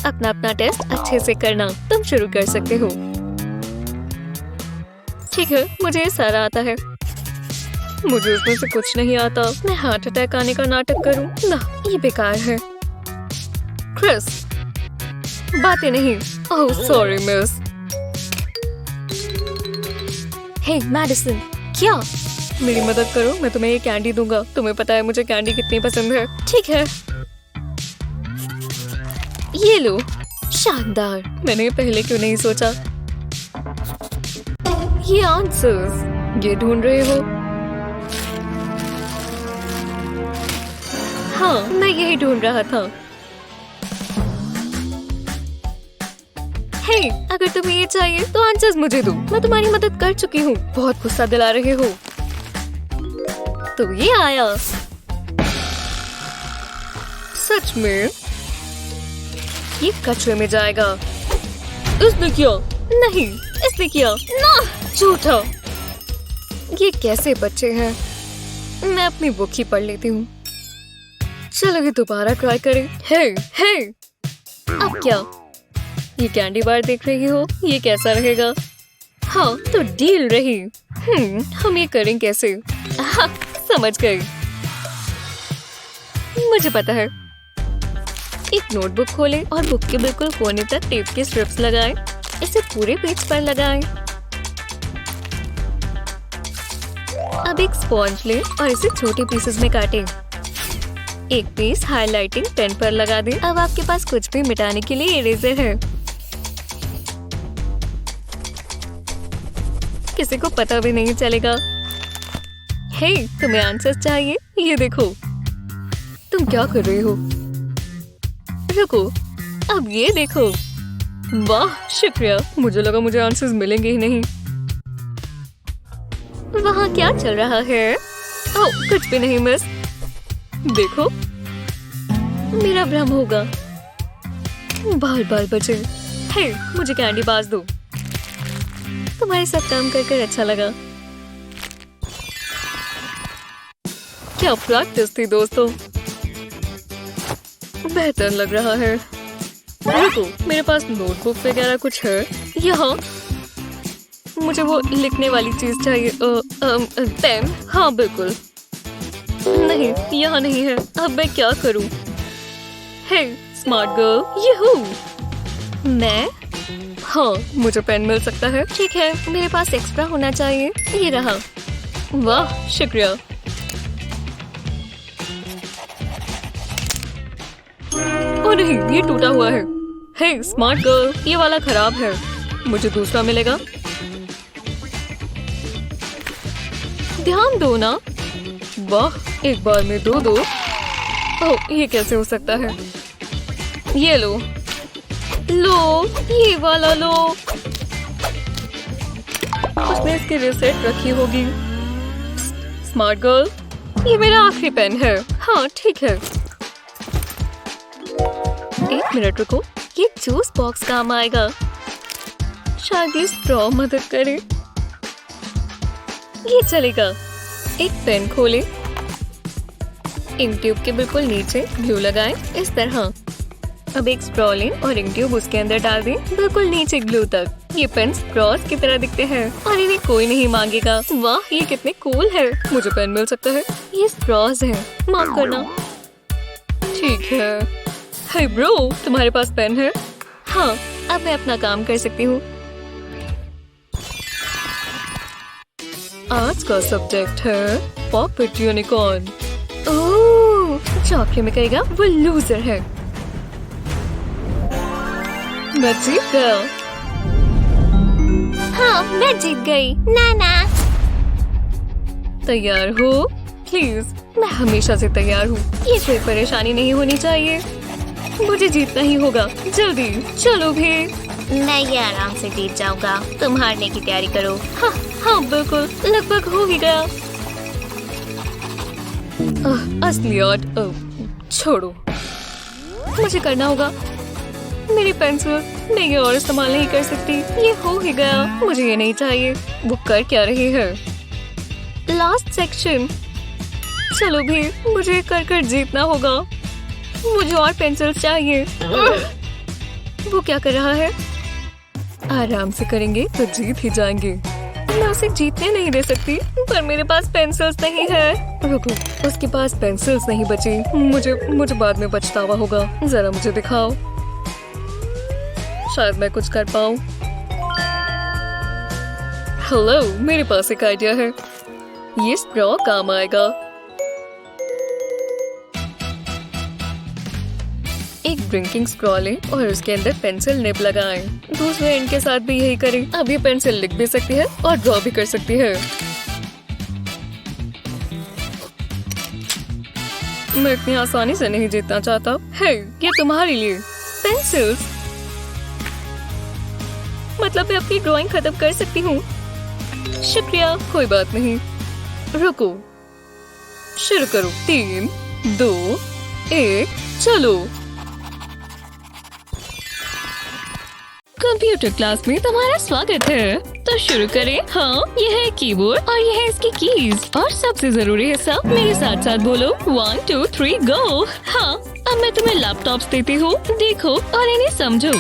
अपना अपना टेस्ट अच्छे से करना। तुम शुरू कर सकते हो। ठीक है, मुझे ये सारा आता है। मुझे उसमें से कुछ नहीं आता। मैं हार्ट अटैक आने का नाटक करूं? ना, ये बेकार है। क्रिस, बातें नहीं। Oh sorry miss. Hey Madison, क्या? मेरी मदद करो, मैं तुम्हें ये कैंडी दूंगा। तुम्हें पता है मुझे कैंडी कितनी पसंद है। ठीक है, ये लो। शानदार, मैंने पहले क्यों नहीं सोचा। ये आंसर्स, ये ढूंढ रहे हो? हाँ, मैं यही ढूंढ रहा था। हे, अगर तुम्हें ये चाहिए तो आंसर्स मुझे दो। मैं तुम्हारी मदद कर चुकी हूँ। बहुत गुस्सा दिला रहे हो। तो ये आया। सच में? ये कचरे में जाएगा। इसने किया? नहीं, इसने किया ना। झूठा। ये कैसे बच्चे हैं? मैं अपनी बुक ही पढ़ लेती हूँ। चलो ये दोबारा ट्राई करें। हे, अब क्या? ये कैंडी बार देख रही हो? ये कैसा रहेगा? हाँ, तो डील रही। हम ये करें कैसे? समझ गई। मुझे पता है। एक नोटबुक खोलें और बुक के बिल्कुल कोने तक टेप के स्ट्रिप्स लगाएं। इसे पूरे पेज पर लगाएं। अब एक स्पॉन्ज लें और इसे छोटे पीसेस में काटें। एक पीस हाइलाइटिंग पेन पर लगा दें। अब आपके पास कुछ भी मिटाने के लिए इरेजर है। किसी को पता भी नहीं चलेगा। हे, तुम्हें आंसर्स चाहिए? ये देखो। तुम क्या कर रहे हो? रुको, अब ये देखो। वाह, शुक्रिया। मुझे लगा मुझे आंसर्स मिलेंगे ही नहीं। वहाँ क्या चल रहा है? ओह, कुछ भी नहीं मिस। देखो, मेरा भ्रम होगा। बाल बाल बचे। हे, मुझे कैंडी बाज दो। तुम्हारे साथ काम कर अच्छा लगा। क्या प्रैक्टिस थी दोस्तों। बेहतर लग रहा है। देखो, मेरे पास नोटबुक वगैरह कुछ है यहाँ। मुझे वो लिखने वाली चीज चाहिए। पेन। हाँ बिल्कुल। नहीं, यहाँ नहीं है। अब मैं क्या करूँ? हे स्मार्ट गर्ल, यहू। मैं? हाँ, मुझे पेन मिल सकता है। ठीक है, मेरे पास एक्स्ट्रा होना चाहिए। ये रहा। वाह, शुक्रिया। ओ नहीं, ये टूटा हुआ है। हे स्मार्ट गर्ल, ये वाला खराब है। मुझे दूसरा मिलेगा। ध्यान दो ना। वाह, एक बार में दो। ओह, ये कैसे हो सकता है? ये लो, ये वाला लो। उसने इसकी रिसेट रखी होगी। स्मार्ट गर्ल, ये मेरा आखिरी पेन है। हाँ ठीक है। एक मिनट रुको, ये जूस बॉक्स काम आएगा। शायद ये स्ट्रॉ मदद करे। ये चलेगा। एक पेन खोलें। इंक ट्यूब के बिल्कुल नीचे ग्लू लगाएं, इस तरह। अब एक स्ट्रॉ लें और इंक ट्यूब उसके अंदर डाल दें, बिल्कुल नीचे ग्लू तक। ये पेन स्ट्रॉस की तरह दिखते हैं और इन्हें कोई नहीं मांगेगा। वाह, ये कितने कूल है। मुझे पेन मिल सकता है। ये स्ट्रॉस है, माफ करना। ठीक है। हे ब्रो, तुम्हारे पास पेन है? हाँ, अब मैं अपना काम कर सकती हूँ। आज का सब्जेक्ट है पॉपेट यूनिकॉर्न। ओह, जो आखिर में कहेगा वो लूजर है। मैं जीत गया। हाँ, मैं जीत गई। नाना, तैयार हो? प्लीज, मैं हमेशा से तैयार हूँ। ये कोई परेशानी नहीं होनी चाहिए। मुझे जीतना ही होगा। जल्दी चलो भी। मैं ये आराम से जीत जाऊंगा। तुम हारने की तैयारी करो। हाँ हाँ बिल्कुल, लगभग हो ही गया। असलियत छोड़ो, मुझे करना होगा। मेरी पेंसिल, मैं ये और इस्तेमाल नहीं कर सकती। ये हो ही गया। मुझे ये नहीं चाहिए। वो कर क्या रही है? Last section. चलो भी, मुझे कर जीतना होगा। मुझे और पेंसिल चाहिए। वो क्या कर रहा है? आराम से करेंगे तो जीत ही जाएंगे। मैं उसे जीतने नहीं दे सकती, पर मेरे पास पेंसिल्स नहीं है। रुको, उसके पास पेंसिल्स नहीं बची। मुझे बाद में पछतावा होगा। जरा मुझे दिखाओ, शायद मैं कुछ कर पाऊँ। हेलो, मेरे पास एक आइडिया है। ये स्ट्रॉ काम आएगा। एक ड्रिंकिंग स्ट्रॉ लें और उसके अंदर पेंसिल निब लगाएं। दूसरे एंड के साथ भी यही करें। अब ये पेंसिल लिख भी सकती है और ड्रॉ भी कर सकती है। मैं इतनी आसानी से नहीं जीतना चाहता। हे, ये तुम्हारे लिए पेंसिल्स। मतलब मैं अपनी ड्राइंग खत्म कर सकती हूँ। शुक्रिया। कोई बात नहीं। रुको, शुरू करो। 3, 2, 1, चलो। कंप्यूटर क्लास में तुम्हारा स्वागत है। तो शुरू करें। हाँ, यह है कीबोर्ड और यह है इसकी कीज। और सबसे जरूरी हिस्सा, मेरे साथ साथ बोलो 1, 2, 3 गो। हाँ, अब मैं तुम्हें लैपटॉप्स देती हूँ। देखो और इन्हें समझो।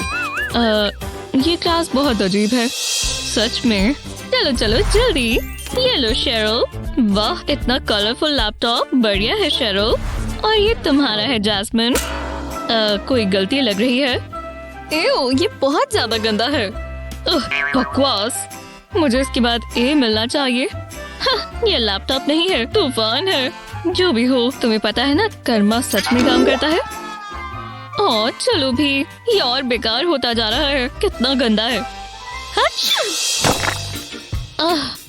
ये क्लास बहुत अजीब है। सच में। चलो चलो जल्दी। ये लो शेरल। वाह, इतना कलरफुल लैपटॉप। बढ़िया है शेरल। और ये तुम्हारा है जैस्मिन। कोई गलती लग रही है। एओ, ये बहुत ज्यादा गंदा है। बकवास। मुझे इसके बाद ए मिलना चाहिए। हाँ, ये लैपटॉप नहीं है, तूफान है। जो भी हो, तुम्हें पता है ना, कर्मा सच में काम करता है। और चलो भी, ये और बेकार होता जा रहा है। कितना गंदा है।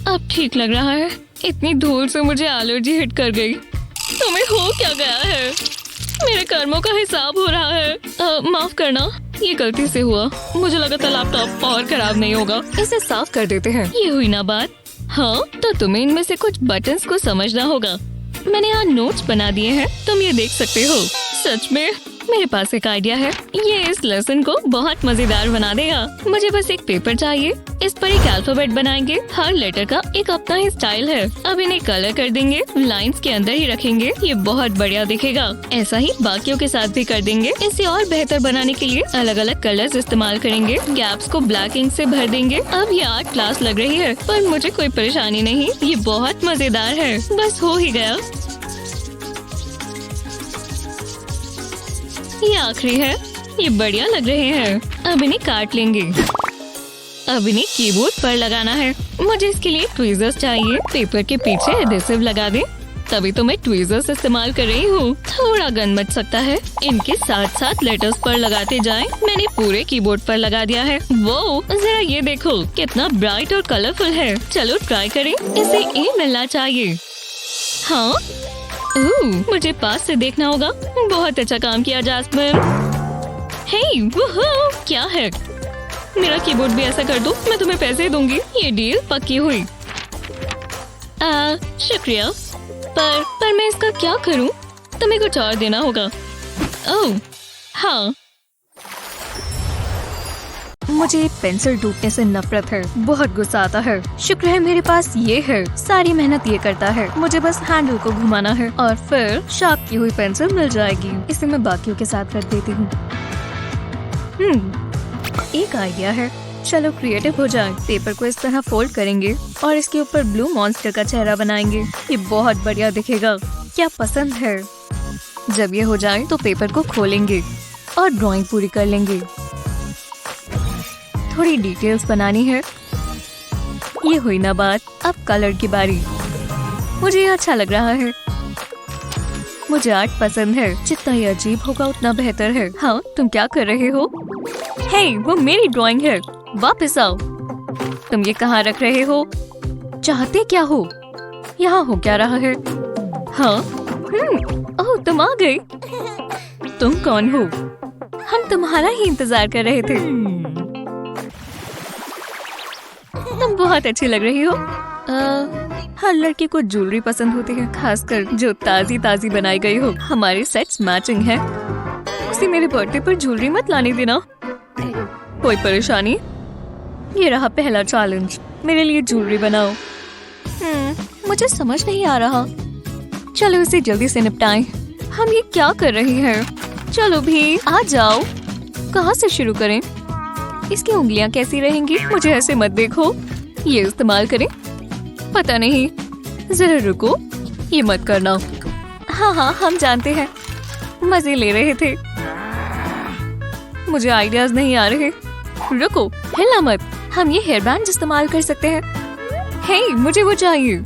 अब ठीक लग रहा है। इतनी धूल से मुझे एलर्जी हिट कर गई। तुम्हें हो क्या गया है? मेरे कर्मों का हिसाब हो रहा है। माफ करना, ये गलती से हुआ। मुझे लगा था लैपटॉप और खराब नहीं होगा। इसे साफ कर देते हैं। ये हुई ना बात। हाँ, तो तुम्हें इनमें से कुछ बटन्स को समझना होगा। मैंने यहाँ नोट्स बना दिए हैं, तुम ये देख सकते हो। सच में मेरे पास एक आइडिया है। ये इस लेसन को बहुत मजेदार बना देगा। मुझे बस एक पेपर चाहिए। इस पर एक अल्फाबेट बनाएंगे। हर लेटर का एक अपना ही स्टाइल है। अब इन्हें कलर कर देंगे। लाइंस के अंदर ही रखेंगे। ये बहुत बढ़िया दिखेगा। ऐसा ही बाकियों के साथ भी कर देंगे। इसे और बेहतर बनाने के लिए अलग अलग कलर्स इस्तेमाल करेंगे। गैप्स को ब्लैक इंक से भर देंगे। अब ये आर्ट क्लास लग रही है, पर मुझे कोई परेशानी नहीं। ये बहुत मजेदार है। बस हो ही गया। ये आखिरी है। ये बढ़िया लग रहे हैं। अब इन्हें काट लेंगे। अब इन्हें कीबोर्ड पर लगाना है। मुझे इसके लिए ट्वीजर्स चाहिए। पेपर के पीछे एडेसिव लगा दे। तभी तो मैं ट्वीजर्स इस्तेमाल कर रही हूँ। थोड़ा गन मच सकता है। इनके साथ साथ लेटर्स पर लगाते जाएं। मैंने पूरे कीबोर्ड पर लगा दिया है। वो जरा ये देखो, कितना ब्राइट और कलरफुल है। चलो ट्राई करें। इसे ए मिलना चाहिए। हाँ, मुझे पास से देखना होगा। बहुत अच्छा काम किया जैस्मिन। हे, वुहू, क्या है? मेरा कीबोर्ड भी ऐसा कर दो, मैं तुम्हें पैसे दूंगी। ये डील पक्की हुई। शुक्रिया। पर मैं इसका क्या करूं? तुम्हें कुछ और देना होगा। ओह, हाँ। मुझे पेंसिल टूटने से नफरत है। बहुत गुस्सा आता है। शुक्र है मेरे पास ये है। सारी मेहनत ये करता है। मुझे बस हैंडल को घुमाना है और फिर शार्प की हुई पेंसिल मिल जाएगी। इसे मैं बाकियों के साथ रख देती हूँ। एक आइडिया है। चलो क्रिएटिव हो जाए। पेपर को इस तरह फोल्ड करेंगे और इसके ऊपर ब्लू मॉन्स्टर का चेहरा बनाएंगे। ये बहुत बढ़िया दिखेगा। क्या पसंद है? जब ये हो जाए तो पेपर को खोलेंगे और ड्राइंग पूरी कर लेंगे। थोड़ी डिटेल्स बनानी है। ये हुई ना बात। अब कलर की बारी। मुझे ये अच्छा लग रहा है। मुझे आर्ट पसंद है। जितना ये अजीब होगा उतना बेहतर है। हाँ, तुम क्या कर रहे हो? हे, वो मेरी ड्राइंग है। वापस आओ। तुम ये कहाँ रख रहे हो? चाहते क्या हो? यहाँ हो क्या रहा है? हाँ, ओह, तुम आ गए। तुम कौन हो? हम तुम्हारा ही इंतजार कर रहे थे। तुम बहुत अच्छी लग रही हो। हर लड़की को ज्वेलरी पसंद होती है, खासकर जो ताजी ताजी बनाई गई हो। हमारे सेट्स मैचिंग हैं। उसे मेरे बर्थडे पर ज्वेलरी मत लाने देना। कोई परेशानी? ये रहा पहला चैलेंज। मेरे लिए ज्वेलरी बनाओ। मुझे समझ नहीं आ रहा। चलो इसे जल्दी से निपटाएं। हम ये क्या कर रही हैं? चलो भी आ जाओ। कहाँ से शुरू करें? इसकी उंगलियां कैसी रहेंगी? मुझे ऐसे मत देखो। ये इस्तेमाल करें? पता नहीं, जरा रुको, ये मत करना। हाँ हाँ, हम जानते हैं, मजे ले रहे थे। मुझे आइडियाज नहीं आ रहे। रुको, हिलना मत। हम ये हेयर बैंड इस्तेमाल कर सकते हैं। हे, मुझे वो चाहिए।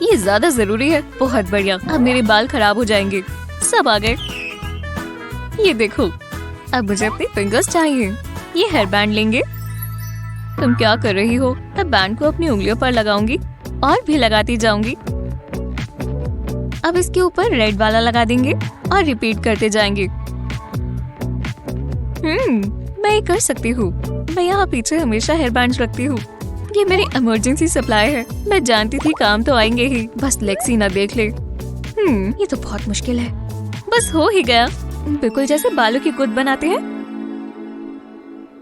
ये ज्यादा जरूरी है। बहुत बढ़िया, अब मेरे बाल खराब हो जाएंगे। सब आ गए। ये देखो, अब मुझे अपने फिंगर्स चाहिए। ये हेयर बैंड लेंगे। तुम क्या कर रही हो? मैं बैंड को अपनी उंगलियों पर लगाऊंगी और भी लगाती जाऊंगी। अब इसके ऊपर रेड वाला लगा देंगे और रिपीट करते जाएंगे। मैं ये कर सकती हूँ। मैं यहाँ पीछे हमेशा हेयर बैंड्स रखती हूँ। ये मेरी इमरजेंसी सप्लाई है। मैं जानती थी काम तो आएंगे ही, बस लेक्सी ना देख ले। ये तो बहुत मुश्किल है। बस हो ही गया, बिल्कुल जैसे बालों की गुद बनाते हैं।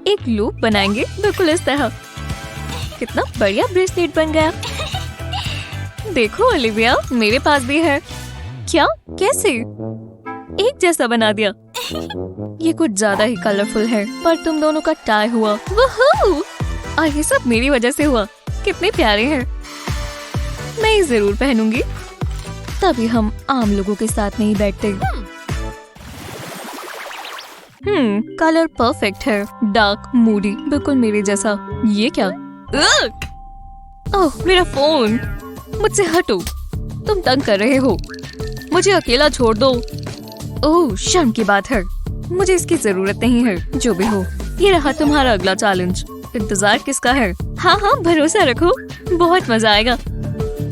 एक लूप बनाएंगे बिल्कुल इस तरह। कितना बढ़िया ब्रेसलेट बन गया। देखो ओलिविया, मेरे पास भी है। क्या? कैसे? एक जैसा बना दिया। ये कुछ ज्यादा ही कलरफुल है, पर तुम दोनों का टाई हुआ। वूहू! और ये सब मेरी वजह से हुआ। कितने प्यारे हैं। मैं ये जरूर पहनूंगी। तभी हम आम लोगों के साथ नहीं बैठते। कलर परफेक्ट है। डार्क, मूडी, बिल्कुल मेरे जैसा। ये क्या? ओह, मेरा फोन। मुझसे हटो, तुम तंग कर रहे हो। मुझे अकेला छोड़ दो। ओह, शर्म की बात है। मुझे इसकी जरूरत नहीं है। जो भी हो, ये रहा तुम्हारा अगला चैलेंज। इंतजार किसका है? हाँ हाँ, भरोसा रखो, बहुत मजा आएगा।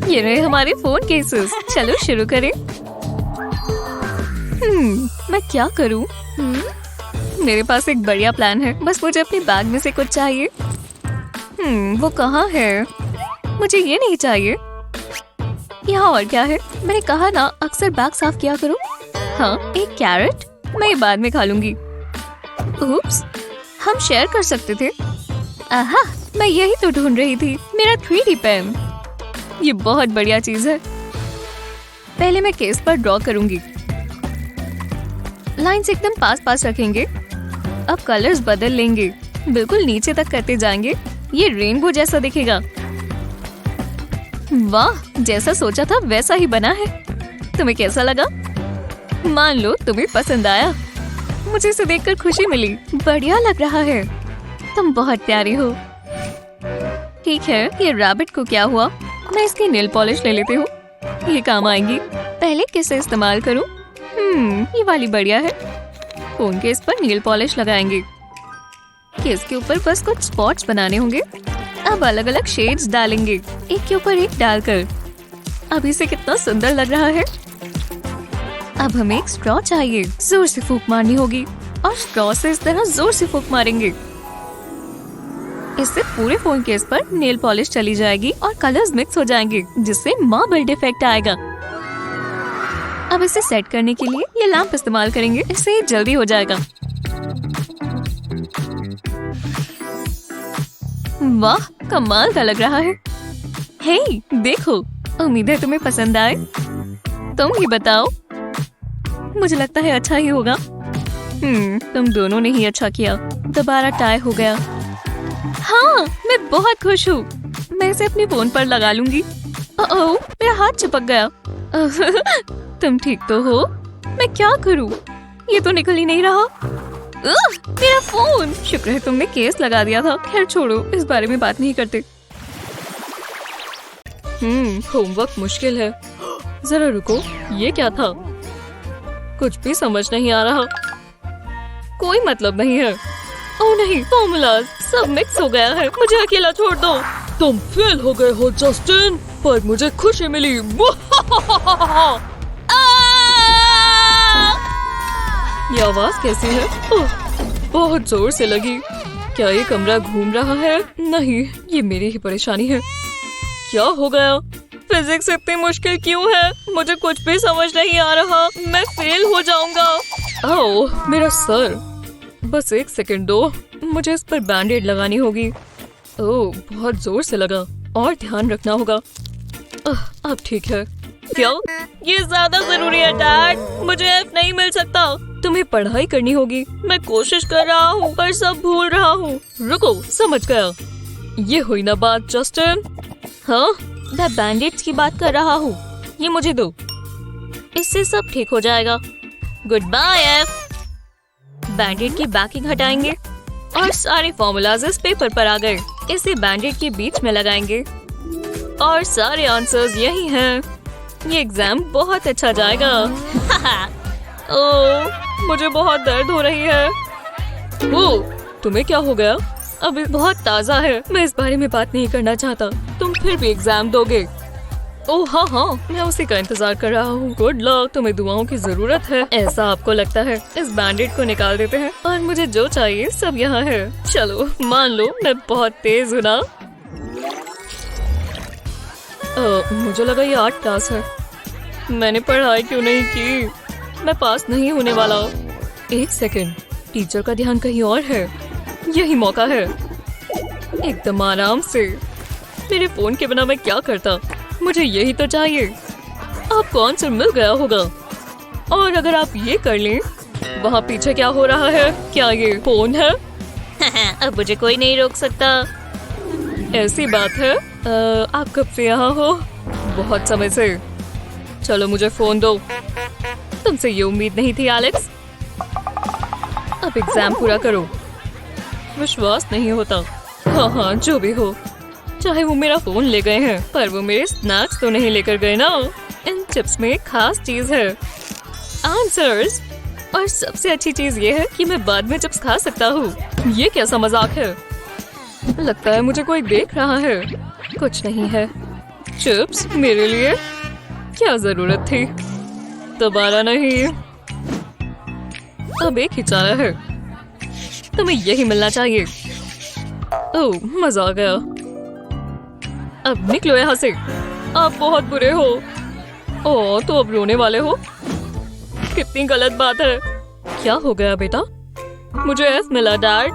ये रहे हमारे फोन केसेस। चलो शुरू करें। मैं क्या करूं? मेरे पास एक बढ़िया प्लान है। बस मुझे अपने बैग में से कुछ चाहिए। वो कहाँ है? मुझे ये नहीं चाहिए। यहाँ और क्या है? मैंने कहा ना, अक्सर बैग साफ किया करो। हाँ, एक कैरेट। मैं ये बाद में खा लूंगी। उप्स, हम शेयर कर सकते थे। आहा, मैं यही तो ढूंढ रही थी, मेरा 3D पेन। ये बहुत बढ़िया चीज है। पहले मैं केस पर ड्रॉ करूंगी। लाइंस एकदम पास पास रखेंगे। अब कलर्स बदल लेंगे, बिल्कुल नीचे तक करते जाएंगे। ये रेनबो जैसा दिखेगा। वाह, जैसा सोचा था वैसा ही बना है। तुम्हें कैसा लगा? मान लो तुम्हें पसंद आया। मुझे इसे देखकर खुशी मिली। बढ़िया लग रहा है। तुम बहुत प्यारी हो। ठीक है, ये रैबिट को क्या हुआ? मैं इसकी नेल पॉलिश ले लेती हूँ। ये काम आएंगी। पहले किसे इस्तेमाल करूँ? ये वाली बढ़िया है। फोन केस पर नेल पॉलिश लगाएंगे। केस के ऊपर बस कुछ स्पॉट्स बनाने होंगे। अब अलग अलग शेड्स डालेंगे, एक के ऊपर एक डालकर। अब इसे कितना सुंदर लग रहा है। अब हमें एक स्ट्रॉ चाहिए। जोर से फूंक मारनी होगी और स्ट्रॉ से इस तरह जोर से फूंक मारेंगे। इससे पूरे फोन केस पर नेल पॉलिश चली जाएगी और कलर्स मिक्स हो जाएंगे, जिससे मार्बल इफेक्ट आएगा। अब इसे सेट करने के लिए ये लैंप इस्तेमाल करेंगे। इससे जल्दी हो जाएगा। वाह, कमाल का लग रहा है। हे, देखो, उम्मीद है तुम्हें पसंद आए। तुम ही बताओ। मुझे लगता है अच्छा ही होगा। तुम दोनों ने ही अच्छा किया। दोबारा टाई हो गया। हाँ, मैं बहुत खुश हूँ। मैं इसे अपने फोन पर लगा लूंगी। ओह, मेरा हाथ चिपक गया। तुम ठीक तो हो? मैं क्या करूँ? ये तो निकल ही नहीं रहा। मेरा फोन। शुक्र है तुमने केस लगा दिया था। खैर छोड़ो, इस बारे में बात नहीं करते। होमवर्क मुश्किल है। जरा रुको, ये क्या था? कुछ भी समझ नहीं आ रहा। कोई मतलब नहीं है। ओह नहीं, फॉर्मूलाज सब मिक्स हो गया है। मुझे अकेला छोड़ दो। तुम फेल हो गए हो जस्टिन, पर मुझे खुशी मिली। ये आवाज कैसी है? बहुत जोर से लगी। क्या ये कमरा घूम रहा है? नहीं, ये मेरी ही परेशानी है। क्या हो गया? फिजिक्स इतनी मुश्किल क्यों है? मुझे कुछ भी समझ नहीं आ रहा। मैं फेल हो जाऊंगा। ओह, मेरा सर। बस एक सेकंड दो, मुझे इस पर बैंडेड लगानी होगी। ओह, बहुत जोर से लगा और ध्यान रखना होगा। अब ठीक है। क्या? ये ज्यादा जरूरी है डैड। मुझे F नहीं मिल सकता। तुम्हें पढ़ाई करनी होगी। मैं कोशिश कर रहा हूँ पर सब भूल रहा हूँ। रुको, समझ गया। ये हुई ना बात जस्टिन। हाँ, मैं बैंडेड्स की बात कर रहा हूँ। ये मुझे दो, इससे सब ठीक हो जाएगा। Good bye F. बैंडेड की बैकिंग हटाएंगे और सारे फॉर्मूलाज इस पेपर पर आ गए। इसे बैंडेड के बीच में लगाएंगे और सारे आंसर्स यही हैं। ये एग्जाम बहुत अच्छा जाएगा। ओह, मुझे बहुत दर्द हो रही है। ओह, तुम्हें क्या हो गया? अभी बहुत ताज़ा है। मैं इस बारे में बात नहीं करना चाहता। तुम फिर भी एग्जाम दोगे। ओह हाँ हाँ, मैं उसी का इंतजार कर रहा हूँ। गुड लक, तुम्हें दुआओं की जरूरत है। ऐसा आपको लगता है? इस बैंडेड को निकाल देते हैं और मुझे जो चाहिए सब यहाँ है। चलो मान लो मैं बहुत तेज हूँ ना। मुझे लगा ये आर्ट क्लास है। मैंने पढ़ाई क्यों नहीं की? मैं पास नहीं होने वाला। एक सेकंड, टीचर का ध्यान कहीं और है। यही मौका है। एकदम आराम से। मेरे फोन के बिना मैं क्या करता? मुझे यही तो चाहिए। आपको आंसर मिल गया होगा। और अगर आप ये कर लें, वहाँ पीछे क्या हो रहा है? क्या ये फोन है? अब मुझे कोई नहीं रोक सकता। ऐसी बात है। आप कब से यहाँ हो? बहुत समय से। चलो मुझे फोन दो। तुमसे ये उम्मीद नहीं थी एलेक्स। अब एग्जाम पूरा करो। विश्वास नहीं होता। हाँ हाँ, जो भी हो। चाहे वो मेरा फोन ले गए हैं, पर वो मेरे स्नैक्स तो नहीं लेकर गए ना। इन चिप्स में एक खास चीज है, आंसर्स। और सबसे अच्छी चीज ये है कि मैं बाद में चिप्स खा सकता हूँ। ये कैसा मजाक है? लगता है मुझे कोई देख रहा है। कुछ नहीं है। चिप्स मेरे लिए? क्या जरूरत थी? दोबारा नहीं। अब एक ही चारा है। तुम्हें यही मिलना चाहिए। ओह, मजा आ गया। अब निकलो यहाँ से। आप बहुत बुरे हो। ओह, तो अब रोने वाले हो? कितनी गलत बात है। क्या हो गया बेटा? मुझे एफ मिला डैड।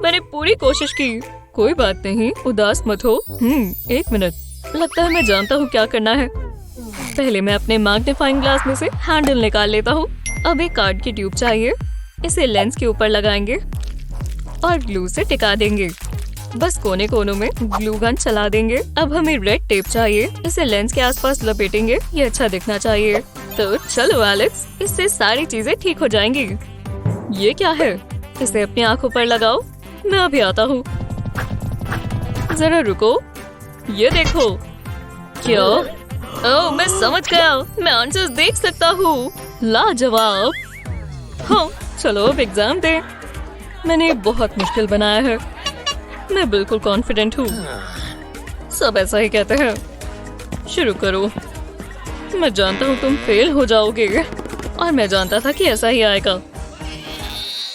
मैंने पूरी कोशिश की। कोई बात नहीं, उदास मत हो। एक मिनट। लगता है मैं जानता हूँ क्या करना है। पहले मैं अपने मैग्नीफाइंग ग्लास में से हैंडल निकाल लेता हूँ। अब एक कार्ड की ट्यूब चाहिए। इसे लेंस के ऊपर लगाएंगे और ग्लू से टिका देंगे। बस कोने कोनों में ग्लू गन चला देंगे। अब हमें रेड टेप चाहिए। इसे लेंस के आसपास लपेटेंगे। ये अच्छा दिखना चाहिए। तो चलो एलेक्स, इससे सारी चीजें ठीक हो जाएंगी। ये क्या है? इसे अपनी आंखों पर लगाओ। मैं अभी आता हूँ। जरा रुको, ये देखो। क्या? ओह, मैं समझ गया। मैं आंसर्स देख सकता हूँ। लाजवाब। हाँ, चलो अब एग्जाम दे। मैंने बहुत मुश्किल बनाया है। मैं बिल्कुल कॉन्फिडेंट हूँ। सब ऐसा ही कहते हैं। शुरू करो। मैं जानता हूँ तुम फेल हो जाओगे और मैं जानता था कि ऐसा ही आएगा।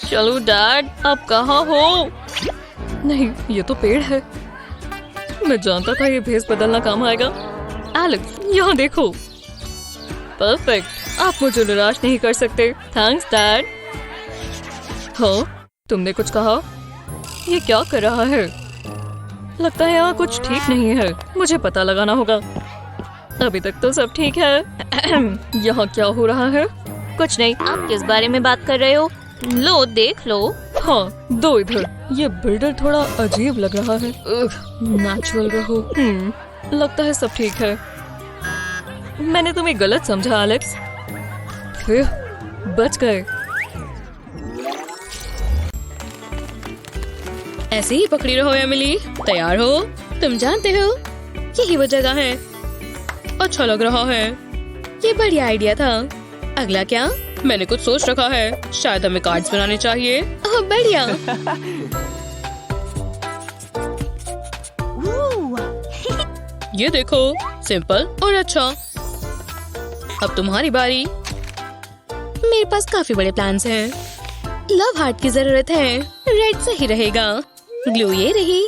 चलो डैड, आप कहाँ हो? नहीं, ये तो पेड़ है। मैं जानता था ये भेस बदलना काम आएगा। एलेक्स, यहाँ देखो। परफेक्ट। आप मुझे निराश नहीं कर सकते। Thanks dad. हाँ, तुमने कुछ कहा? ये क्या कर रहा है? लगता है यहाँ कुछ ठीक नहीं है। मुझे पता लगाना होगा। अभी तक तो सब ठीक है। यहाँ क्या हो रहा है? कुछ नहीं। आप किस बारे में बात कर रहे हो? लो देख लो। हाँ, दो इधर। ये बिल्डर थोड़ा अजीब लग रहा है। नेचुरल रहो। लगता है सब ठीक है। मैंने तुम्हें गलत समझा एलेक्स। फिर बच गए। ऐसे ही पकड़ी रहो एमिली। तैयार हो? तुम जानते हो यही वो जगह है। अच्छा लग रहा है। ये बढ़िया आइडिया था। अगला क्या? मैंने कुछ सोच रखा है। शायद हमें कार्ड्स बनाने चाहिए। ओह बढ़िया। ये देखो, सिंपल और अच्छा। अब तुम्हारी बारी। मेरे पास काफी बड़े प्लान्स हैं। लव हार्ट की जरूरत है। रेड सही रहेगा। ग्लू ये रही।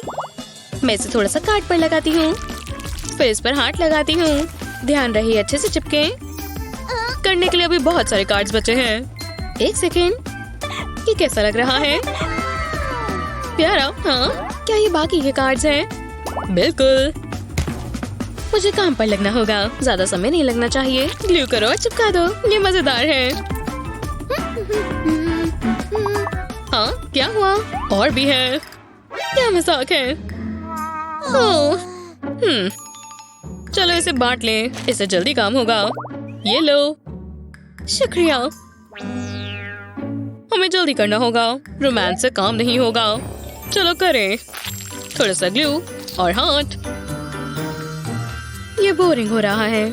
मैं इसे थोड़ा सा कार्ड पर लगाती हूँ, फिर इस पर हार्ट लगाती हूँ। ध्यान रहे अच्छे से चिपके। करने के लिए अभी बहुत सारे कार्ड्स बचे हैं। एक सेकेंड, ये कैसा लग रहा है? प्यारा। हाँ, क्या ये बाकी के कार्ड्स हैं? बिल्कुल। मुझे काम पर लगना होगा। ज्यादा समय नहीं लगना चाहिए। ग्लू करो और चिपका दो। ये मजेदार है। हाँ, क्या हुआ? और भी है? क्या मजाक है? ओह, चलो इसे बांट लें, इससे जल्दी काम होगा। ये लो। शुक्रिया। हमें जल्दी करना होगा, रोमांस से काम नहीं होगा। चलो करें। थोड़ा सा ग्लू और हाथ। ये बोरिंग हो रहा है,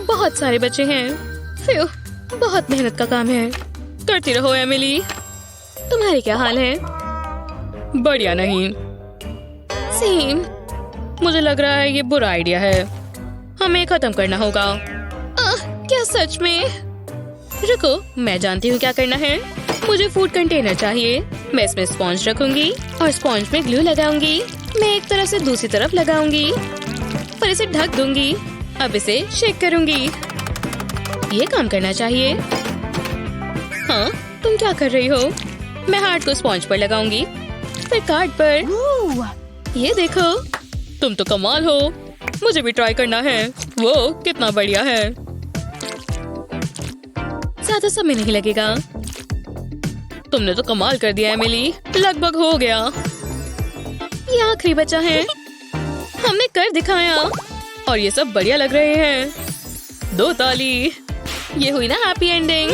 बहुत सारे बच्चे हैं। फ्यू, बहुत मेहनत का काम है। करती रहो एमिली। तुम्हारे क्या हाल है? बढ़िया नहीं। सेम। मुझे लग रहा है ये बुरा आइडिया है, हमें खत्म करना होगा। क्या सच में? रुको, मैं जानती हूँ क्या करना है। मुझे फूड कंटेनर चाहिए। मैं इसमें स्पॉन्ज रखूंगी और स्पॉन्ज में ग्लू लगाऊंगी। मैं एक तरफ से दूसरी तरफ लगाऊंगी और इसे ढक दूंगी। अब इसे शेक करूंगी। ये काम करना चाहिए। हाँ, तुम क्या कर रही हो? मैं हार्ट को स्पॉन्ज पर लगाऊंगी, फिर कार्ड पर। ये देखो, तुम तो कमाल हो। मुझे भी ट्राई करना है। वो कितना बढ़िया है। ज्यादा समय नहीं लगेगा। तुमने तो कमाल कर दिया एमिली। लगभग हो गया। ये आखिरी बचा है। हमने कर दिखाया और ये सब बढ़िया लग रहे हैं। 2 ताली। ये हुई ना हैप्पी एंडिंग।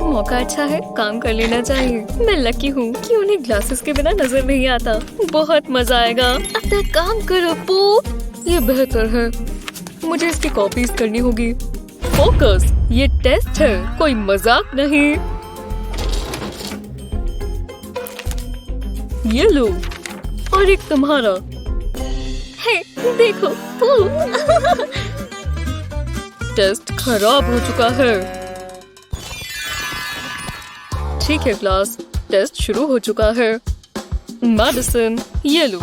मौका अच्छा है, काम कर लेना चाहिए। मैं लकी हूँ कि उन्हें ग्लासेस के बिना नजर नहीं आता। बहुत मजा आएगा। अपना काम करो पू। ये बेहतर है। मुझे इसकी कॉपीज करनी होगी। फोकस, ये टेस्ट है, कोई मजाक नहीं। ये लो, और एक तुम्हारा। हे, देखो पू। टेस्ट खराब हो चुका है। ठीक है क्लास, टेस्ट शुरू हो चुका है। मेडिसिन, ये लो।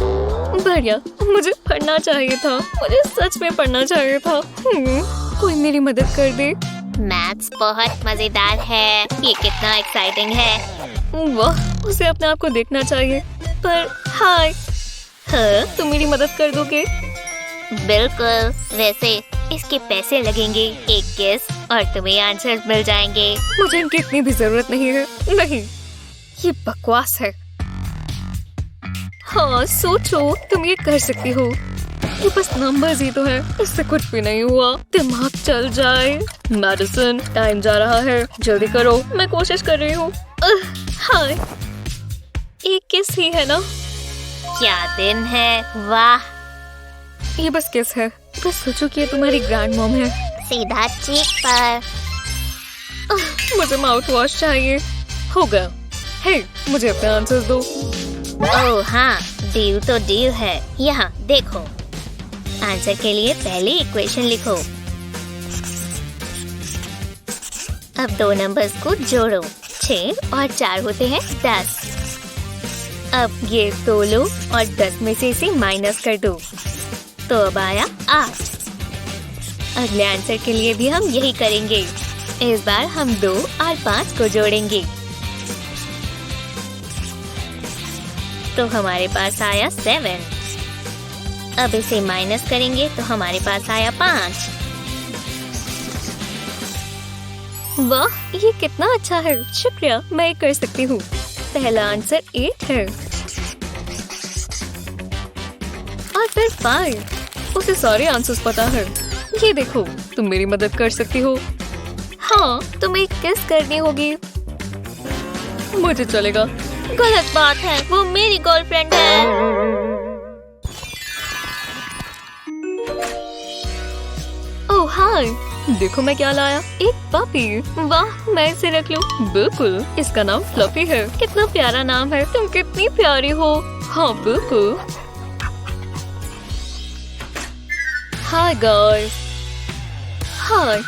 बढ़िया, मुझे पढ़ना चाहिए था। मुझे सच में पढ़ना चाहिए था। कोई मेरी मदद कर दे। मैथ्स बहुत मजेदार है। ये कितना एक्साइटिंग है। वाह, उसे अपने आप को देखना चाहिए। पर हाय, हाँ, तुम मेरी मदद कर दोगे? बिल्कुल। वैसे इसके पैसे लगेंगे, एक गेस और तुम्हें आंसर मिल जाएंगे। मुझे इनकी इतनी भी जरूरत नहीं है। नहीं, ये बकवास है। हाँ, सोचो, तुम ये कर सकती हो। ये बस नंबर्स ही तो है, इससे कुछ भी नहीं हुआ। दिमाग चल जाए। मेडिसिन, टाइम जा रहा है, जल्दी करो। मैं कोशिश कर रही हूँ। हाय, एक किस ही है ना? क्या दिन है, वाह। ये बस किस है। बस सोचो कि ये तुम्हारी ग्रैंड मॉम है। सीधा चीक पर। मुझे माउथ वॉश चाहिए। हो गया। हे, मुझे अपने आंसर्स दो। ओह हाँ, डील तो डील है। यहाँ देखो, आंसर के लिए पहले इक्वेशन लिखो। अब 2 नंबर्स को जोड़ो। 6 और 4 होते हैं 10। अब ये 2 लो और 10 में से इसे माइनस कर दो, तो अब आया 8। अगले आंसर के लिए भी हम यही करेंगे। इस बार हम 2 और 5 को जोड़ेंगे, तो हमारे पास आया 7। अब इसे माइनस करेंगे तो हमारे पास आया 5। वाह, ये कितना अच्छा है। शुक्रिया, मैं कर सकती हूँ। पहला आंसर 8 है और फिर 5। उसे सारे आंसर्स पता है। ये देखो, तुम मेरी मदद कर सकती हो। हाँ, तुम्हें किस करनी होगी। मुझे चलेगा। गलत बात है, वो मेरी गर्लफ्रेंड है। ओह हाय, देखो मैं क्या लाया। एक पपी। वाह, मैं इसे रख लूं। बिल्कुल, इसका नाम फ्लफी है। कितना प्यारा नाम है। तुम कितनी प्यारी हो। हाँ बिल्कुल। Hi guys. हाय,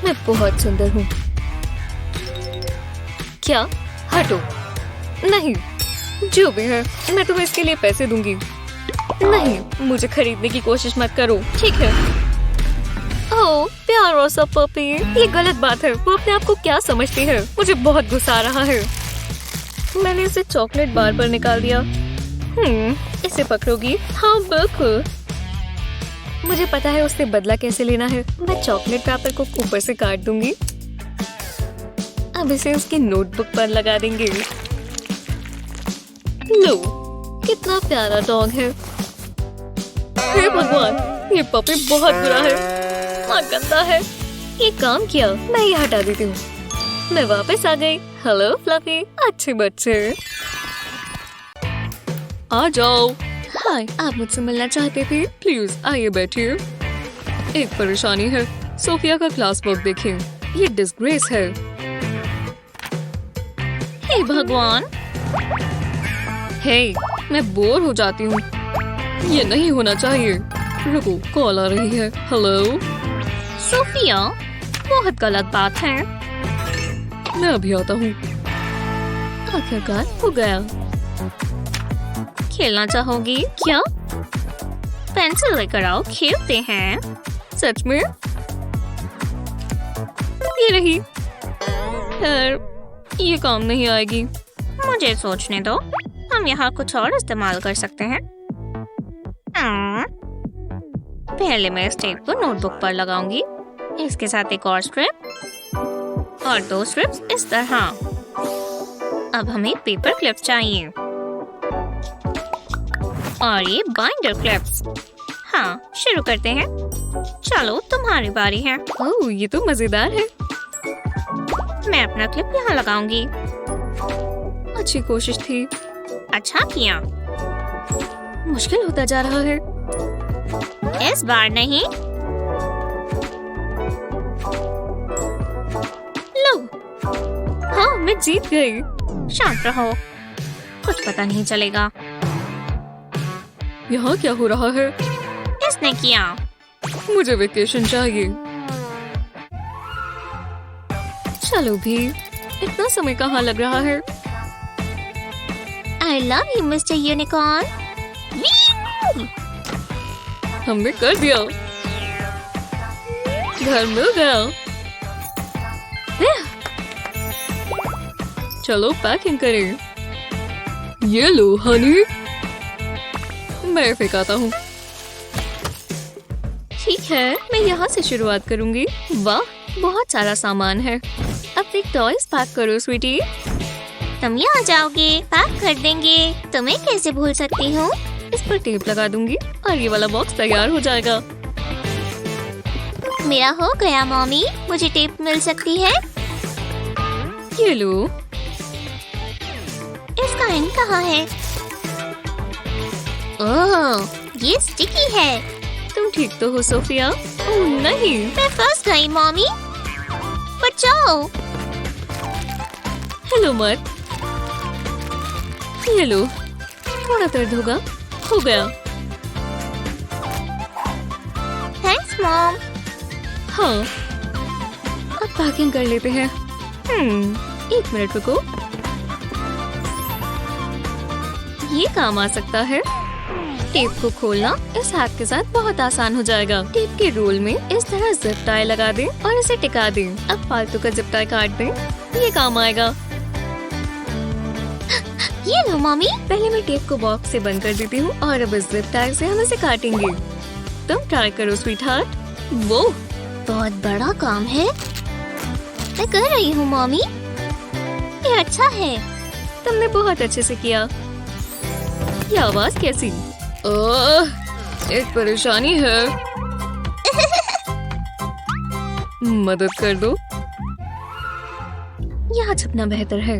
मैं बहुत सुंदर हूँ। क्या? हटो। नहीं, जो भी है, मैं तुम्हें इसके लिए पैसे दूंगी। नहीं, मुझे खरीदने की कोशिश मत करो। ठीक है। ओह, प्यारा सा पपी। ये गलत बात है। वो अपने आप को क्या समझती है। मुझे बहुत गुस्सा आ रहा है। मैंने इसे चॉकलेट बार पर निकाल दिया। इसे पकड़ोगी? हाँ बिल्कुल। मुझे पता है उससे बदला कैसे लेना है। मैं चॉकलेट पेपर को ऊपर से काट दूंगी। अब इसे उसकी नोटबुक पर लगा देंगे। लो, कितना प्यारा डॉग है। हे भगवान, ये पपी बहुत बुरा है, बहुत गंदा है। ये काम किया, मैं ये हटा देती हूँ। मैं वापस आ गई। हेलो फ्लफी, अच्छे बच्चे। आ जाओ। हाय, आप मुझसे मिलना चाहते थे? प्लीज आइए बैठिए। एक परेशानी है, सोफिया का क्लास वर्क देखिए, ये डिस्ग्रेस है। हे भगवान। हे, मैं बोर हो जाती हूँ, ये नहीं होना चाहिए। रुको, कॉल आ रही है। हेलो सोफिया, बहुत गलत बात है। मैं अभी आता हूँ। आखिरकार हो गया। खेलना चाहोगी क्या? पेंसिल लेकर आओ, खेलते हैं। सच में? ये रही। ये काम नहीं आएगी। मुझे सोचने दो, हम यहाँ कुछ और इस्तेमाल कर सकते हैं। पहले मैं इस टेप को नोटबुक पर लगाऊंगी, इसके साथ एक और स्ट्रिप और 2 स्ट्रिप्स इस तरह। अब हमें पेपर क्लिप्स चाहिए और ये बाइंडर क्लिप्स। हाँ, शुरू करते हैं। चलो, तुम्हारी बारी है। ओह, ये तो मजेदार है। मैं अपना क्लिप यहाँ लगाऊंगी। अच्छी कोशिश थी। अच्छा किया। मुश्किल होता जा रहा है। इस बार नहीं। लो, हाँ, मैं जीत गई। शांत रहो, कुछ पता नहीं चलेगा। यहाँ क्या हो रहा है? इसने किया। मुझे वेकेशन चाहिए। चलो भी, इतना समय कहाँ लग रहा है? I love you, Mr. Unicorn. हमने कर दिया। घर मिल गया। चलो पैकिंग करें। ये लो हनी। मैं फेंकाता हूँ। ठीक है, मैं यहाँ से शुरुआत करूँगी। वाह, बहुत सारा सामान है। अपने टॉयज पैक करो स्वीटी। तुम यहाँ जाओगे, पैक कर देंगे। तुम्हें कैसे भूल सकती हूँ? इस पर टेप लगा दूंगी और ये वाला बॉक्स तैयार हो जाएगा। मेरा हो गया मॉमी, मुझे टेप मिल सकती है? ये लो। इसका एंड कहाँ है? ओह, ये स्टिकी है। तुम ठीक तो हो सोफिया? ओह नहीं, मैं फंस गई मॉमी, बचाओ। हेलो मत। ये लो, थोड़ा दर्द होगा। हो गया। Thanks mom. हाँ, अब पैकिंग कर लेते हैं। 1 मिनट रुको, ये काम आ सकता है। टेप को खोलना इस हैक के साथ बहुत आसान हो जाएगा। टेप के रोल में इस तरह जिप टाई लगा दें और इसे टिका दें। अब फालतू का जिप टाई काट दें, ये काम आएगा। ये लो मॉमी। पहले मैं टेप को बॉक्स से बंद कर देती हूँ और अब इस जिप टाई से हम इसे काटेंगे। तुम ट्राई करो स्वीटहार्ट। वो बहुत बड़ा काम है। मैं कर रही हूँ मॉमी, ये अच्छा है। तुमने बहुत अच्छे से किया। ये आवाज कैसी? एक परेशानी है। मदद कर दो। यहाँ छपना बेहतर है।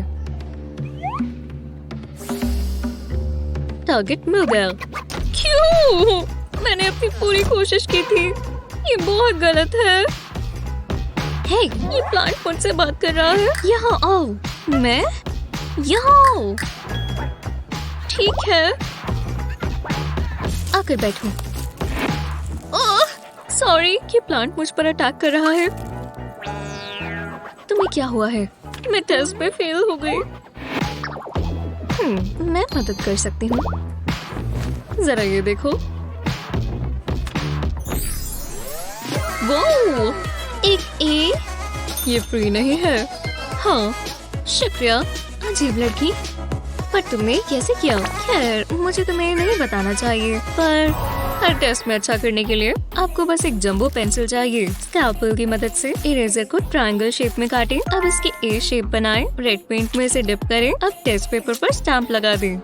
टारगेट मिल गया। क्यों? मैंने अपनी पूरी कोशिश की थी। ये बहुत गलत है। हे, ये प्लांट मुझसे बात कर रहा है। यहाँ आओ। मैं? यहाँ आओ। ठीक है, आकर बैठो। ओह, सॉरी, ये प्लांट मुझ पर अटैक कर रहा है। तुम्हें क्या हुआ है? मैं टेस्ट में फेल हो गई। मैं मदद कर सकती हूँ। जरा ये देखो। वो एक ए। ये फ्री नहीं है। हाँ, शुक्रिया। अजीब लड़की। पर तुमने कैसे किया? खैर, मुझे तुम्हें नहीं बताना चाहिए, पर हर टेस्ट में अच्छा करने के लिए आपको बस एक जंबो पेंसिल चाहिए। स्कैल्पेल की मदद से इरेजर को ट्रायंगल शेप में काटें। अब इसकी ए शेप बनाएं। रेड पेंट में इसे डिप करें। अब टेस्ट पेपर पर स्टैम्प लगा दें।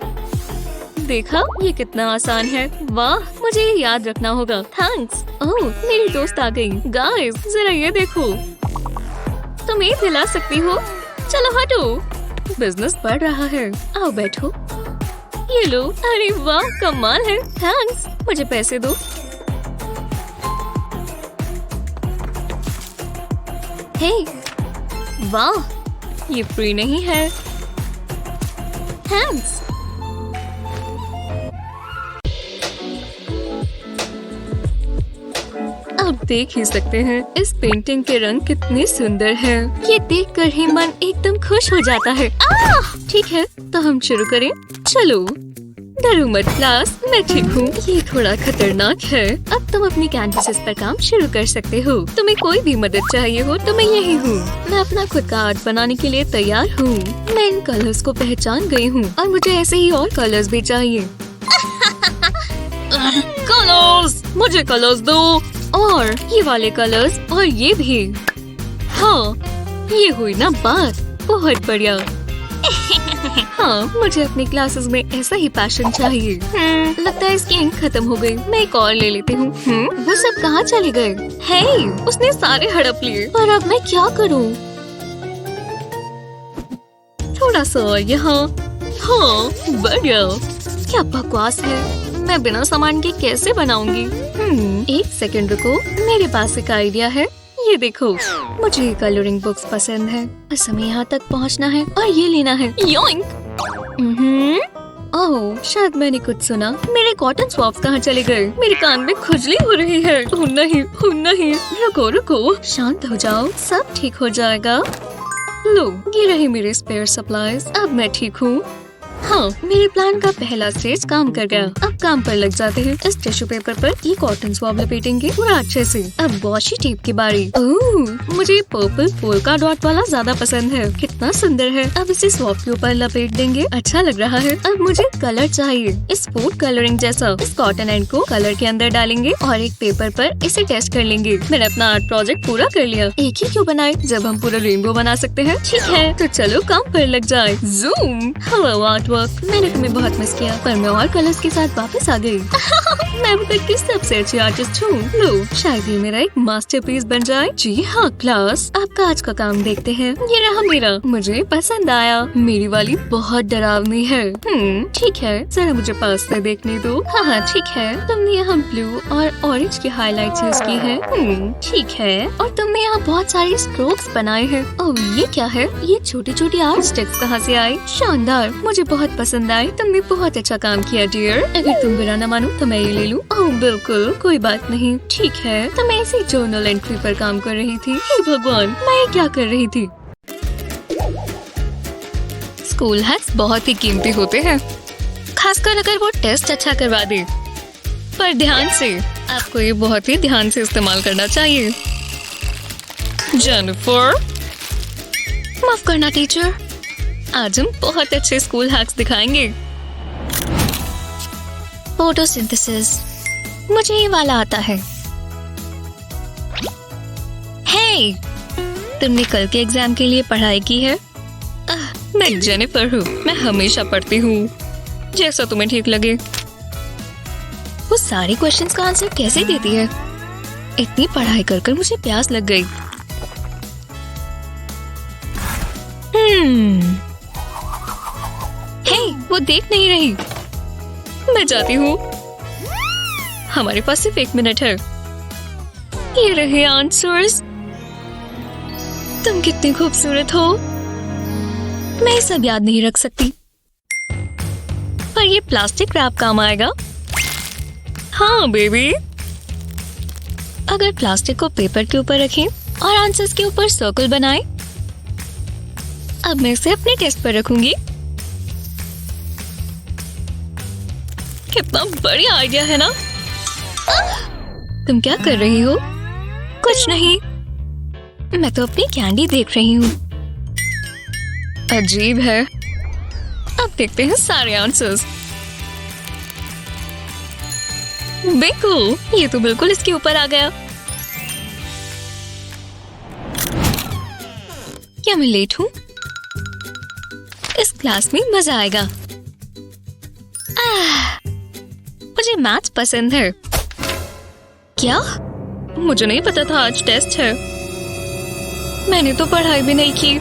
देखा, ये कितना आसान है। वाह, मुझे ये याद रखना होगा। थैंक्स। ओह, मेरी दोस्त आ गई। गाइस, जरा ये देखो। तुम ये दिला सकती हो? चलो हटो। बिजनेस बढ़ रहा है। आओ बैठो। ये लो। अरे वाह, कमाल है। थैंक्स। मुझे पैसे दो। हे, वाह, ये फ्री नहीं है। थैंक्स। आप देख ही सकते हैं इस पेंटिंग के रंग कितने सुंदर हैं। ये देखकर ही मन एकदम खुश हो जाता है। ठीक है, तो हम शुरू करें। चलो, डरो मत क्लास, मैं ठीक हूँ। ये थोड़ा खतरनाक है। अब तुम अपनी कैनवासेस पर काम शुरू कर सकते हो। तुम्हें कोई भी मदद चाहिए हो तो मैं यही हूँ। मैं अपना खुद का आर्ट बनाने के लिए तैयार हूँ। मैं इन कलर्स को पहचान गई हूँ और मुझे ऐसे ही और कलर्स भी चाहिए। कलर्स, मुझे कलर्स दो। और ये वाले कलर्स और ये भी। हाँ, ये हुई ना बात। बहुत बढ़िया। हाँ, मुझे अपनी क्लासेस में ऐसा ही पैशन चाहिए। लगता है इसकी इंक खत्म हो गई। मैं एक और ले लेती हूँ। वो सब कहाँ चले गए? हे, उसने सारे हड़प लिए। पर अब मैं क्या करूँ? थोड़ा सा और यहाँ। हाँ, बढ़िया। क्या बकवास है। मैं बिना सामान के कैसे बनाऊंगी? एक सेकंड रुको, मेरे पास एक आइडिया है। ये देखो, मुझे कलरिंग बुक्स पसंद है। बस हमें यहाँ तक पहुँचना है और ये लेना है। योइंक! ओह, शायद मैंने कुछ सुना। मेरे कॉटन स्वॉप्स कहाँ चले गए? मेरे कान में खुजली हो रही है। ओ नहीं, ओ नहीं। रुको रुको, शांत हो जाओ, सब ठीक हो जाएगा। लो, ये रहे मेरे स्पेयर सप्लाईज। अब मैं ठीक हूँ। हाँ, मेरे प्लान का पहला स्टेज काम कर गया। अब काम पर लग जाते हैं। इस टिश्यू पेपर पर ये कॉटन स्वॉब लपेटेंगे पूरा अच्छे से। अब वॉशी टेप की बारी। ओह, मुझे पर्पल पोल्का डॉट वाला ज्यादा पसंद है। कितना सुंदर है। अब इसे स्वॉब के ऊपर लपेट देंगे। अच्छा लग रहा है। अब मुझे कलर चाहिए, इस फूड कलरिंग जैसा। इस कॉटन एंड को कलर के अंदर डालेंगे और एक पेपर पर इसे टेस्ट कर लेंगे। मैंने अपना आर्ट प्रोजेक्ट पूरा कर लिया। एक ही क्यों बनाए जब हम पूरा रेनबो बना सकते हैं? ठीक है, तो चलो काम पर लग जाए। जूम। Hello art work. मैंने तुम्हें बहुत मिस किया, पर मैं और कलर्स के साथ वापस आ गई। मैं अब तक की सबसे अच्छी आर्टिस्ट हूँ। लो, शायद ये मेरा एक मास्टरपीस बन जाए। जी हाँ क्लास, आपका आज का काम देखते हैं। ये रहा मेरा। मुझे पसंद आया। मेरी वाली बहुत डरावनी है। ठीक है, जरा मुझे पास से देखने दो। हाँ, ठीक है। तुमने यहाँ ब्लू और ऑरेंज की हाईलाइट्स यूज की है। ठीक है, और तुमने यहाँ बहुत सारे स्ट्रोक्स बनाए हैं। ओह, ये क्या है? ये छोटी छोटी आर्ट स्टिक्स कहाँ से आए? शानदार, मुझे बहुत पसंद आए। तुमने बहुत अच्छा काम किया डियर। अगर तुम बुरा न मानो तो मैं ये ले लूं? ओह बिल्कुल, कोई बात नहीं। ठीक है, तो मैं इसी जर्नल एंट्री पर काम कर रही थी। हे भगवान, मैं ये क्या कर रही थी? स्कूल हैक्स बहुत ही कीमती होते हैं, खासकर अगर वो टेस्ट अच्छा करवा दे। पर ध्यान से, आपको ये बहुत ही ध्यान से इस्तेमाल करना चाहिए। जेनिफर, माफ करना टीचर, आज हम बहुत अच्छे स्कूल हैक्स दिखाएंगे। फोटोसिंथेसिस, मुझे ये वाला आता है। हे, तुमने कल के एग्जाम के लिए पढ़ाई की है? मैं जेनिफर हूँ। मैं हमेशा पढ़ती हूँ, जैसा तुम्हें ठीक लगे। वो सारे क्वेश्चंस का आंसर कैसे देती है? इतनी पढ़ाई कर कर मुझे प्यास लग गई। हे, वो देख नहीं रही। मैं जाती हूँ। हमारे पास सिर्फ 1 मिनट है। ये रहे आंसर्स। तुम कितनी खूबसूरत हो। मैं सब याद नहीं रख सकती, पर ये प्लास्टिक रैप काम आएगा। हाँ बेबी। अगर प्लास्टिक को पेपर के ऊपर रखें और आंसर्स के ऊपर सर्कल बनाएं, अब मैं इसे अपने टेस्ट पर रखूंगी। कितना बढ़िया आइडिया है ना? तुम क्या कर रही हो? कुछ नहीं, मैं तो अपनी कैंडी देख रही हूँ। अजीब है। अब देखते हैं सारे आंसर्स। बिल्कुल, ये तो बिल्कुल इसके ऊपर आ गया। क्या मैं लेट हूँ? इस क्लास में मजा आएगा। मुझे मैथ्स पसंद है। क्या? मुझे नहीं पता था आज टेस्ट है। मैंने तो पढ़ाई भी नहीं की।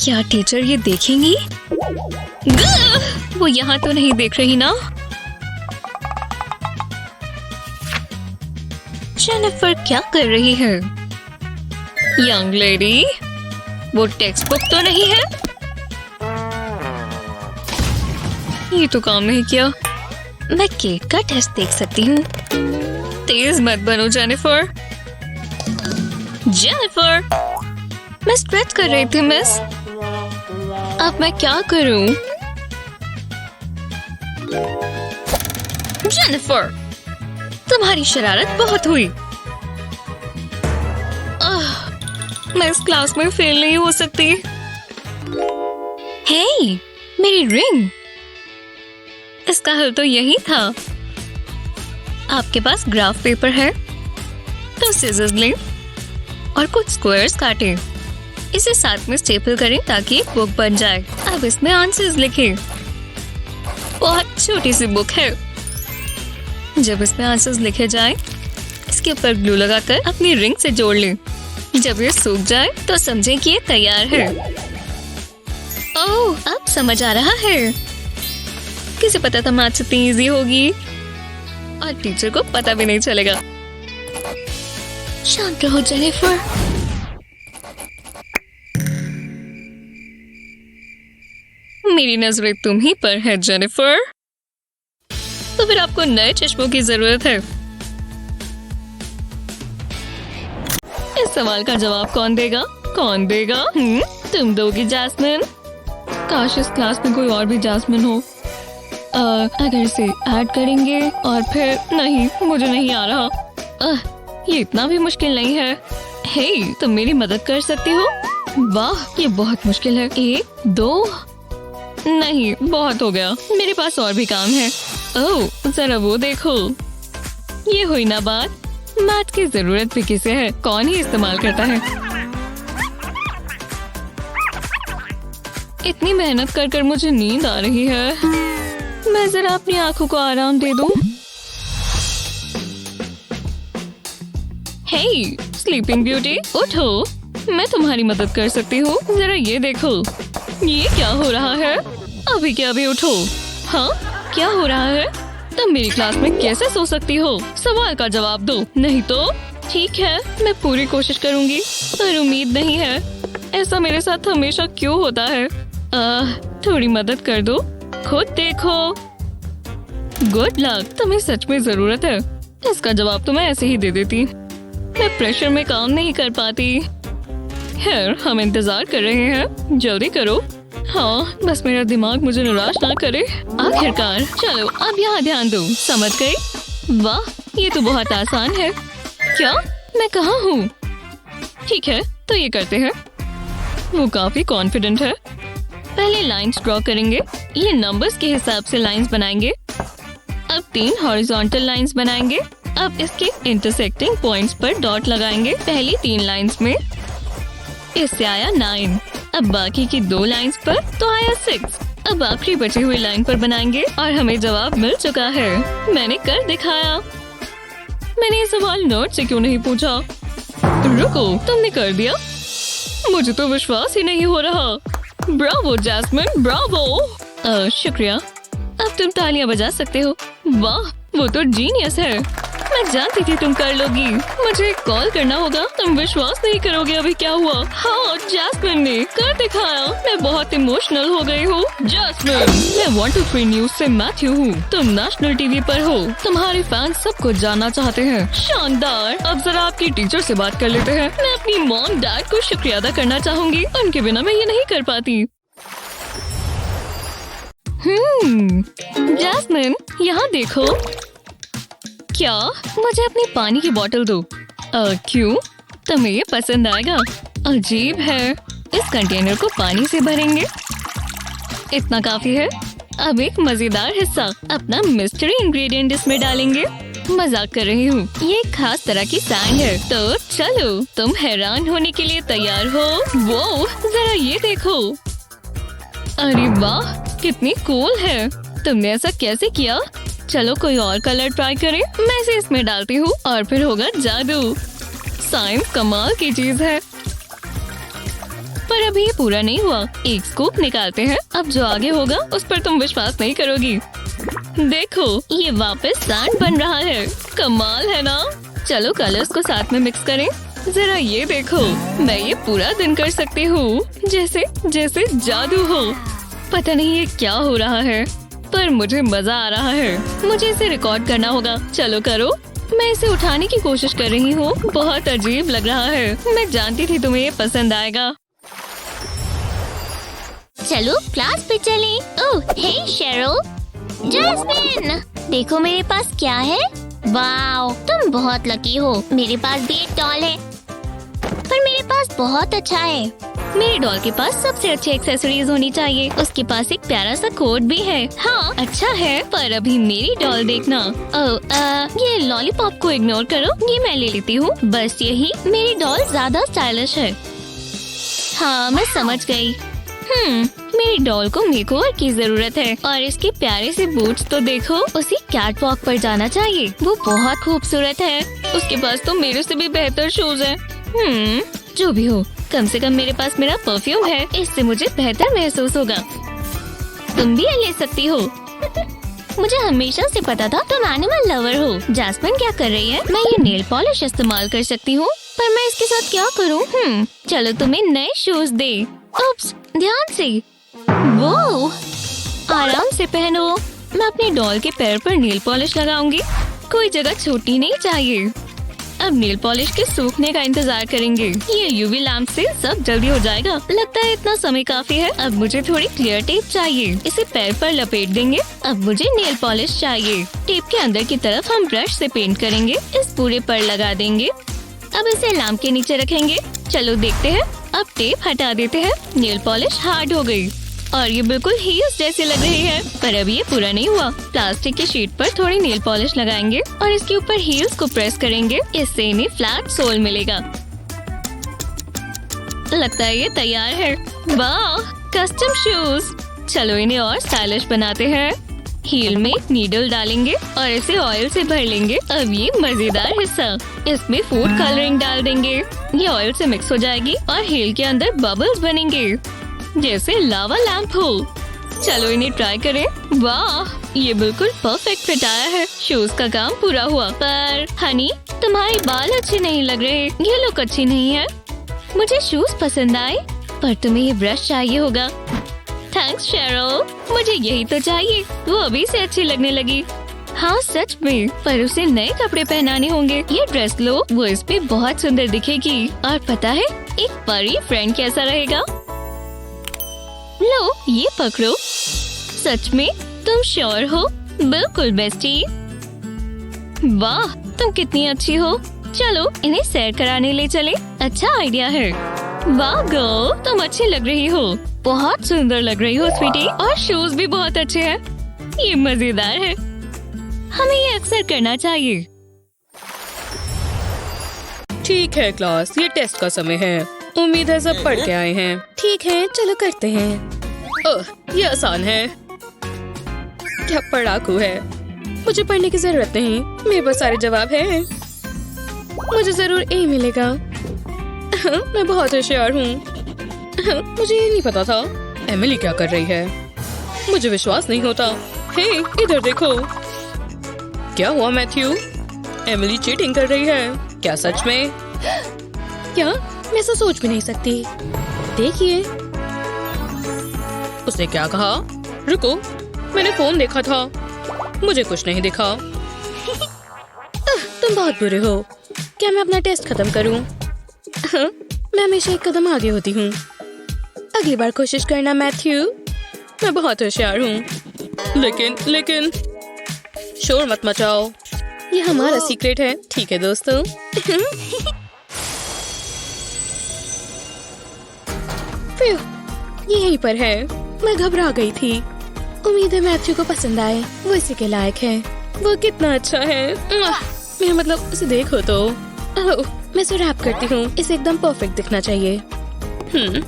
क्या टीचर ये देखेंगी? वो यहाँ तो नहीं देख रही ना? जेनिफर क्या कर रही है? यंग लेडी, वो टेक्स्ट बुक तो नहीं है? ये तो काम नहीं किया। मैं केट का टेस्ट देख सकती हूँ। तेज मत बनो जेनिफर। जेनिफर, मैं स्ट्रेच कर रही थी मिस। अब मैं क्या करूँ? जेनिफर, तुम्हारी शरारत बहुत हुई। मैं इस क्लास में फेल नहीं हो सकती। हे, मेरी रिंग। इसका हल तो यही था। आपके पास ग्राफ पेपर है तो सिजर्स लें और कुछ स्क्वायर्स काटें। इसे साथ में स्टेपल करें ताकि एक बुक बन जाए। अब इसमें आंसर्स लिखें। बहुत छोटी सी बुक है। जब इसमें आंसर्स लिखे जाएं, इसके ऊपर ग्लू लगाकर अपनी रिंग से जोड़ लें। जब ये सूख जाए तो समझें कि ये तैयार है। ओह, अब समझ आ रहा है। किसे पता था मैथ्स इतनी इजी होगी? और टीचर को पता भी नहीं चलेगा। शांत रहो जेनिफर। मेरी नजरें तुम ही पर है जेनिफर। तो फिर आपको नए चश्मों की जरूरत है। इस सवाल का जवाब कौन देगा? कौन देगा? तुम दोगी जैस्मिन। काश इस क्लास में कोई और भी जैस्मिन हो। अगर इसे ऐड करेंगे और फिर नहीं, मुझे नहीं आ रहा। ये इतना भी मुश्किल नहीं है। हे, तुम मेरी मदद कर सकती हो? वाह, ये बहुत मुश्किल है। 1, 2, नहीं, बहुत हो गया। मेरे पास और भी काम है। ओह, जरा वो देखो। ये हुई ना बात। मैथ की जरूरत भी किसे है? कौन ही इस्तेमाल करता है? इतनी मेहनत कर कर मुझे नींद आ रही है। मैं जरा अपनी आंखों को आराम दे दूं। हे, स्लीपिंग ब्यूटी, उठो। मैं तुम्हारी मदद कर सकती हूँ। जरा ये देखो। ये क्या हो रहा है? अभी क्या अभी उठो। हाँ, क्या हो रहा है? तुम मेरी क्लास में कैसे सो सकती हो? सवाल का जवाब दो, नहीं तो। ठीक है, मैं पूरी कोशिश करूंगी, पर उम्मीद नहीं है। ऐसा मेरे साथ हमेशा क्यों होता है? थोड़ी मदद कर दो। खुद देखो। गुड लक, तुम्हें सच में जरूरत है। इसका जवाब तो मैं ऐसे ही दे देती। मैं प्रेशर में काम नहीं कर पाती। खैर, हम इंतजार कर रहे हैं। जल्दी करो। हाँ, बस मेरा दिमाग मुझे निराश ना करे। आखिरकार, चलो अब यहाँ ध्यान दो। समझ गई? वाह, ये तो बहुत आसान है। क्या? मैं कहाँ हूँ? ठीक है, तो ये करते हैं। वो काफी कॉन्फिडेंट है। पहले लाइंस ड्रॉ करेंगे। ये नंबर्स के हिसाब से लाइंस बनाएंगे। अब 3 हॉरिजॉन्टल लाइंस बनाएंगे। अब इसके इंटरसेक्टिंग पॉइंट्स पर डॉट लगाएंगे। पहली 3 लाइंस में। इससे आया 9। अब बाकी की 2 लाइंस पर तो आया 6। अब आखिरी बची हुई लाइन पर बनाएंगे और हमें जवाब मिल चुका है। मैंने कर दिखाया। मैंने ये सवाल नोट से क्यों नहीं पूछा? रुको, तुमने कर दिया? मुझे तो विश्वास ही नहीं हो रहा। Bravo Jasmine, bravo. शुक्रिया। अब तुम तालियां बजा सकते हो। वाह, वो तो जीनियस है। मैं जानती थी तुम कर लोगी। मुझे कॉल करना होगा। तुम विश्वास नहीं करोगे अभी क्या हुआ। हाँ, जैस्मिन ने कर दिखाया। मैं बहुत इमोशनल हो गई हूँ। जैस्मिन, मैं 1 2 3 न्यूज से मैथ्यू हूँ। तुम नेशनल टीवी पर हो। तुम्हारे फैंस सब कुछ जानना चाहते हैं। शानदार। अब जरा आपकी टीचर से बात कर लेते हैं। मैं अपनी मॉम डैड को शुक्रिया अदा करना चाहूंगी। उनके बिना मैं ये नहीं कर पाती। जैस्मिन, यहाँ देखो। क्या? मुझे अपनी पानी की बोतल दो। क्यों? तुम्हें ये पसंद आएगा? अजीब है। इस कंटेनर को पानी से भरेंगे। इतना काफी है। अब एक मजेदार हिस्सा, अपना मिस्ट्री इंग्रेडिएंट इसमें डालेंगे। मजाक कर रही हूँ। ये एक खास तरह की सैंड है। तो चलो, तुम हैरान होने के लिए तैयार हो? वो जरा ये देखो। अरे वाह, कितनी कूल है। तुमने ऐसा कैसे किया? चलो कोई और कलर ट्राई करें। मैं इसे इसमें डालती हूँ और फिर होगा जादू। साइंस कमाल की चीज है। पर अभी ये पूरा नहीं हुआ। एक स्कूप निकालते हैं। अब जो आगे होगा उस पर तुम विश्वास नहीं करोगी। देखो, ये वापस सैंड बन रहा है। कमाल है ना? चलो कलर्स को साथ में मिक्स करें। जरा ये देखो, मैं ये पूरा दिन कर सकती हूँ, जैसे जैसे जादू हो। पता नहीं ये क्या हो रहा है, पर मुझे मजा आ रहा है। मुझे इसे रिकॉर्ड करना होगा। चलो करो। मैं इसे उठाने की कोशिश कर रही हूँ। बहुत अजीब लग रहा है। मैं जानती थी तुम्हें ये पसंद आएगा। चलो क्लास पे चलें। ओह, हे शेरो, जैस्मिन, देखो मेरे पास क्या है। वाओ, तुम बहुत लकी हो। मेरे पास भी एक डॉल है, पर मेरे पास बहुत अच्छा है। मेरे डॉल के पास सबसे अच्छी एक्सेसरीज होनी चाहिए। उसके पास एक प्यारा सा कोट भी है। हाँ, अच्छा है, पर अभी मेरी डॉल देखना। ये लॉलीपॉप को इग्नोर करो, ये मैं ले लेती हूँ। बस यही, मेरी डॉल ज्यादा स्टाइलिश है। हाँ, मैं समझ गई। मेरी डॉल को मेकओवर की जरूरत है। और इसके प्यारे से बूट्स तो देखो। उसे कैट वॉक पर जाना चाहिए। वो बहुत खूबसूरत है। उसके पास तो मेरे से भी बेहतर शूज है। जो भी हो, कम से कम मेरे पास मेरा परफ्यूम है। इससे मुझे बेहतर महसूस होगा। तुम भी ये ले सकती हो। मुझे हमेशा से पता था तुम एनिमल लवर हो। जैस्मिन क्या कर रही है? मैं ये नेल पॉलिश इस्तेमाल कर सकती हूँ, पर मैं इसके साथ क्या करूँ? चलो तुम्हें नए शूज दे। उप्स, ध्यान से। वो आराम से पहनो। मैं अपने डॉल के पैर पर नेल पॉलिश लगाऊंगी। कोई जगह छोटी नहीं चाहिए। अब नेल पॉलिश के सूखने का इंतजार करेंगे। ये यूवी लैम्प से सब जल्दी हो जाएगा। लगता है इतना समय काफी है। अब मुझे थोड़ी क्लियर टेप चाहिए। इसे पैर पर लपेट देंगे। अब मुझे नेल पॉलिश चाहिए। टेप के अंदर की तरफ हम ब्रश से पेंट करेंगे। इस पूरे पर लगा देंगे। अब इसे लैम्प के नीचे रखेंगे। चलो देखते हैं। अब टेप हटा देते हैं। नेल पॉलिश हार्ड हो गई और ये बिल्कुल हील्स जैसे लग रही है। पर अब ये पूरा नहीं हुआ। प्लास्टिक की शीट पर थोड़ी नेल पॉलिश लगाएंगे और इसके ऊपर हील्स को प्रेस करेंगे। इससे इन्हें फ्लैट सोल मिलेगा। लगता है ये तैयार है। वाह, कस्टम शूज। चलो इन्हें और स्टाइलिश बनाते हैं। हील में एक नीडल डालेंगे और इसे ऑयल से भर लेंगे। अब ये मजेदार हिस्सा, इसमें फूड कलरिंग डाल देंगे। ये ऑयल से मिक्स हो जाएगी और हील के अंदर बबल्स बनेंगे, जैसे लावा लैंप हो। चलो इन्हें ट्राई करें। वाह, ये बिल्कुल परफेक्ट फिट आया है। शूज का काम पूरा हुआ। पर हनी, तुम्हारे बाल अच्छे नहीं लग रहे। ये लुक अच्छी नहीं है। मुझे शूज पसंद आए, पर तुम्हें ये ब्रश चाहिए होगा। थैंक्स शेरो, मुझे यही तो चाहिए। वो अभी से अच्छी लगने लगी। हाँ सच में, पर उसे नए कपड़े पहनाने होंगे। ये ड्रेस लो, वो इस पे बहुत सुंदर दिखेगी। और पता है, एक परी फ्रेंड कैसा रहेगा? लो, ये पकड़ो। सच में तुम श्योर हो? बिल्कुल बेस्टी। वाह, तुम कितनी अच्छी हो। चलो इन्हें सैर कराने ले चले। अच्छा आइडिया है। वाह गर्ल, तुम अच्छी लग रही हो। बहुत सुंदर लग रही हो स्वीटी। और शूज भी बहुत अच्छे हैं। ये मजेदार है। हमें ये अक्सर करना चाहिए। ठीक है क्लास, ये टेस्ट का समय है। उम्मीद है सब पढ़ के आए हैं। ठीक है, चलो करते हैं। ओह, ये आसान है। क्या पढ़ाकू है। मुझे पढ़ने की जरूरत नहीं, मेरे पास सारे जवाब हैं। मुझे जरूर ए मिलेगा। मैं बहुत होशियार हूँ। मुझे ये नहीं पता था। एमिली क्या कर रही है? मुझे विश्वास नहीं होता। हे, इधर देखो। क्या हुआ मैथ्यू? एमिली चीटिंग कर रही है क्या? सच में? क्या? मैं ऐसा सोच भी नहीं सकती। देखिए, उसने क्या कहा? रुको, मैंने फोन देखा था। मुझे कुछ नहीं दिखा। तुम बहुत बुरे हो। क्या मैं अपना टेस्ट खत्म करूं? मैं हमेशा एक कदम आगे होती हूँ। अगली बार कोशिश करना मैथ्यू। मैं बहुत होशियार हूँ। लेकिन शोर मत मचाओ। ये हमारा सीक्रेट है, ठीक है दोस्तों? ये यहीं पर है। मैं घबरा गई थी। उम्मीद है मैथ्यू को पसंद आए। वो इसी के लायक है। वो कितना अच्छा है। मेरा मतलब इसे देखो तो। ओह, मैं इसे रैप करती हूँ। इसे एकदम परफेक्ट दिखना चाहिए।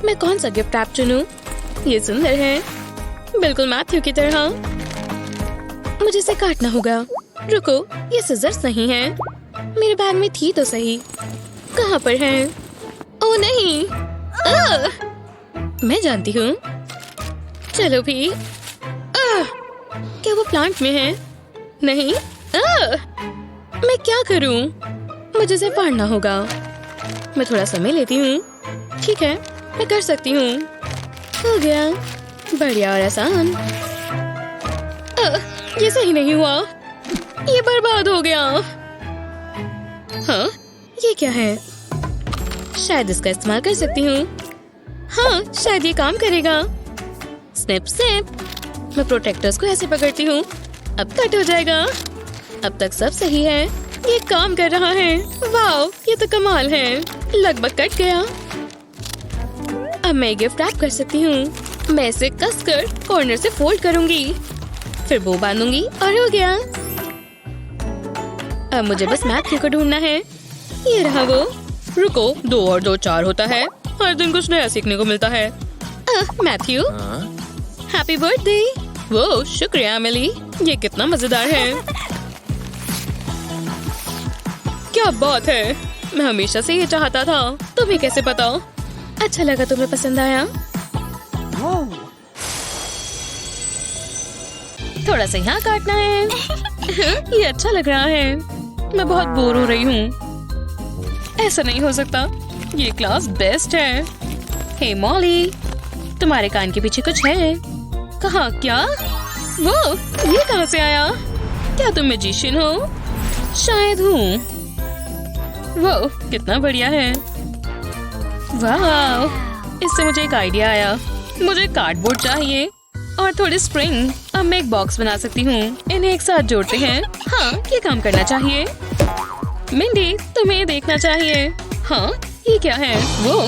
मैं कौन सा गिफ्ट रैप चुनूं? ये सुंदर है, बिल्कुल मैथ्यू की तरह। मुझे इसे काटना होगा। रुको, ये सिजर्स नहीं है। मेरे बैग में थी तो सही। कहाँ पर है? ओह नहीं, मैं जानती हूँ। चलो भी। क्या वो प्लांट में है? नहीं। मैं क्या करूँ? मुझे इसे फाड़ना होगा। मैं थोड़ा समय लेती हूँ। ठीक है, मैं कर सकती हूँ। हो गया, बढ़िया और आसान। ये सही नहीं हुआ, ये बर्बाद हो गया। हाँ, ये क्या है? शायद इसका इस्तेमाल कर सकती हूँ। हाँ, शायद ये काम करेगा। Snip snip. मैं प्रोटेक्टर्स को ऐसे पकड़ती हूँ। अब कट हो जाएगा। अब तक सब सही है। ये काम कर रहा है। वाओ, ये तो कमाल है। लगभग कट गया। अब मैं गिफ्ट रैप कर सकती हूँ। मैं इसे कसकर कॉर्नर से फोल्ड करूंगी, फिर बो बांधूंगी और हो गया। अब मुझे बस मैथ्यू को ढूंढना है। ये रहा वो। रुको, 2 और 2 4 होता है। हर दिन कुछ नया सीखने को मिलता है। Matthew, happy birthday. वो शुक्रिया एमिली, ये कितना मजेदार है। क्या बात है, मैं हमेशा से ये चाहता था। तुम्हें कैसे पता? अच्छा लगा तुम्हें पसंद आया। थोड़ा सा यहाँ काटना है। ये अच्छा लग रहा है। मैं बहुत बोर हो रही हूँ। ऐसा नहीं हो सकता, ये क्लास बेस्ट है। हे मॉली, तुम्हारे कान के पीछे कुछ है। कहाँ? क्या वो? ये कहाँ से आया? क्या तुम मैजिशियन हो? शायद हूँ। वो कितना बढ़िया है। वाह, इससे मुझे एक आइडिया आया। मुझे कार्डबोर्ड चाहिए और थोड़ी स्प्रिंग। अब मैं एक बॉक्स बना सकती हूँ। इन्हें एक साथ जोड़ते हैं। हाँ, ये काम करना चाहिए। मिंडी, तुम्हें ये देखना चाहिए। हाँ, ये क्या है? वो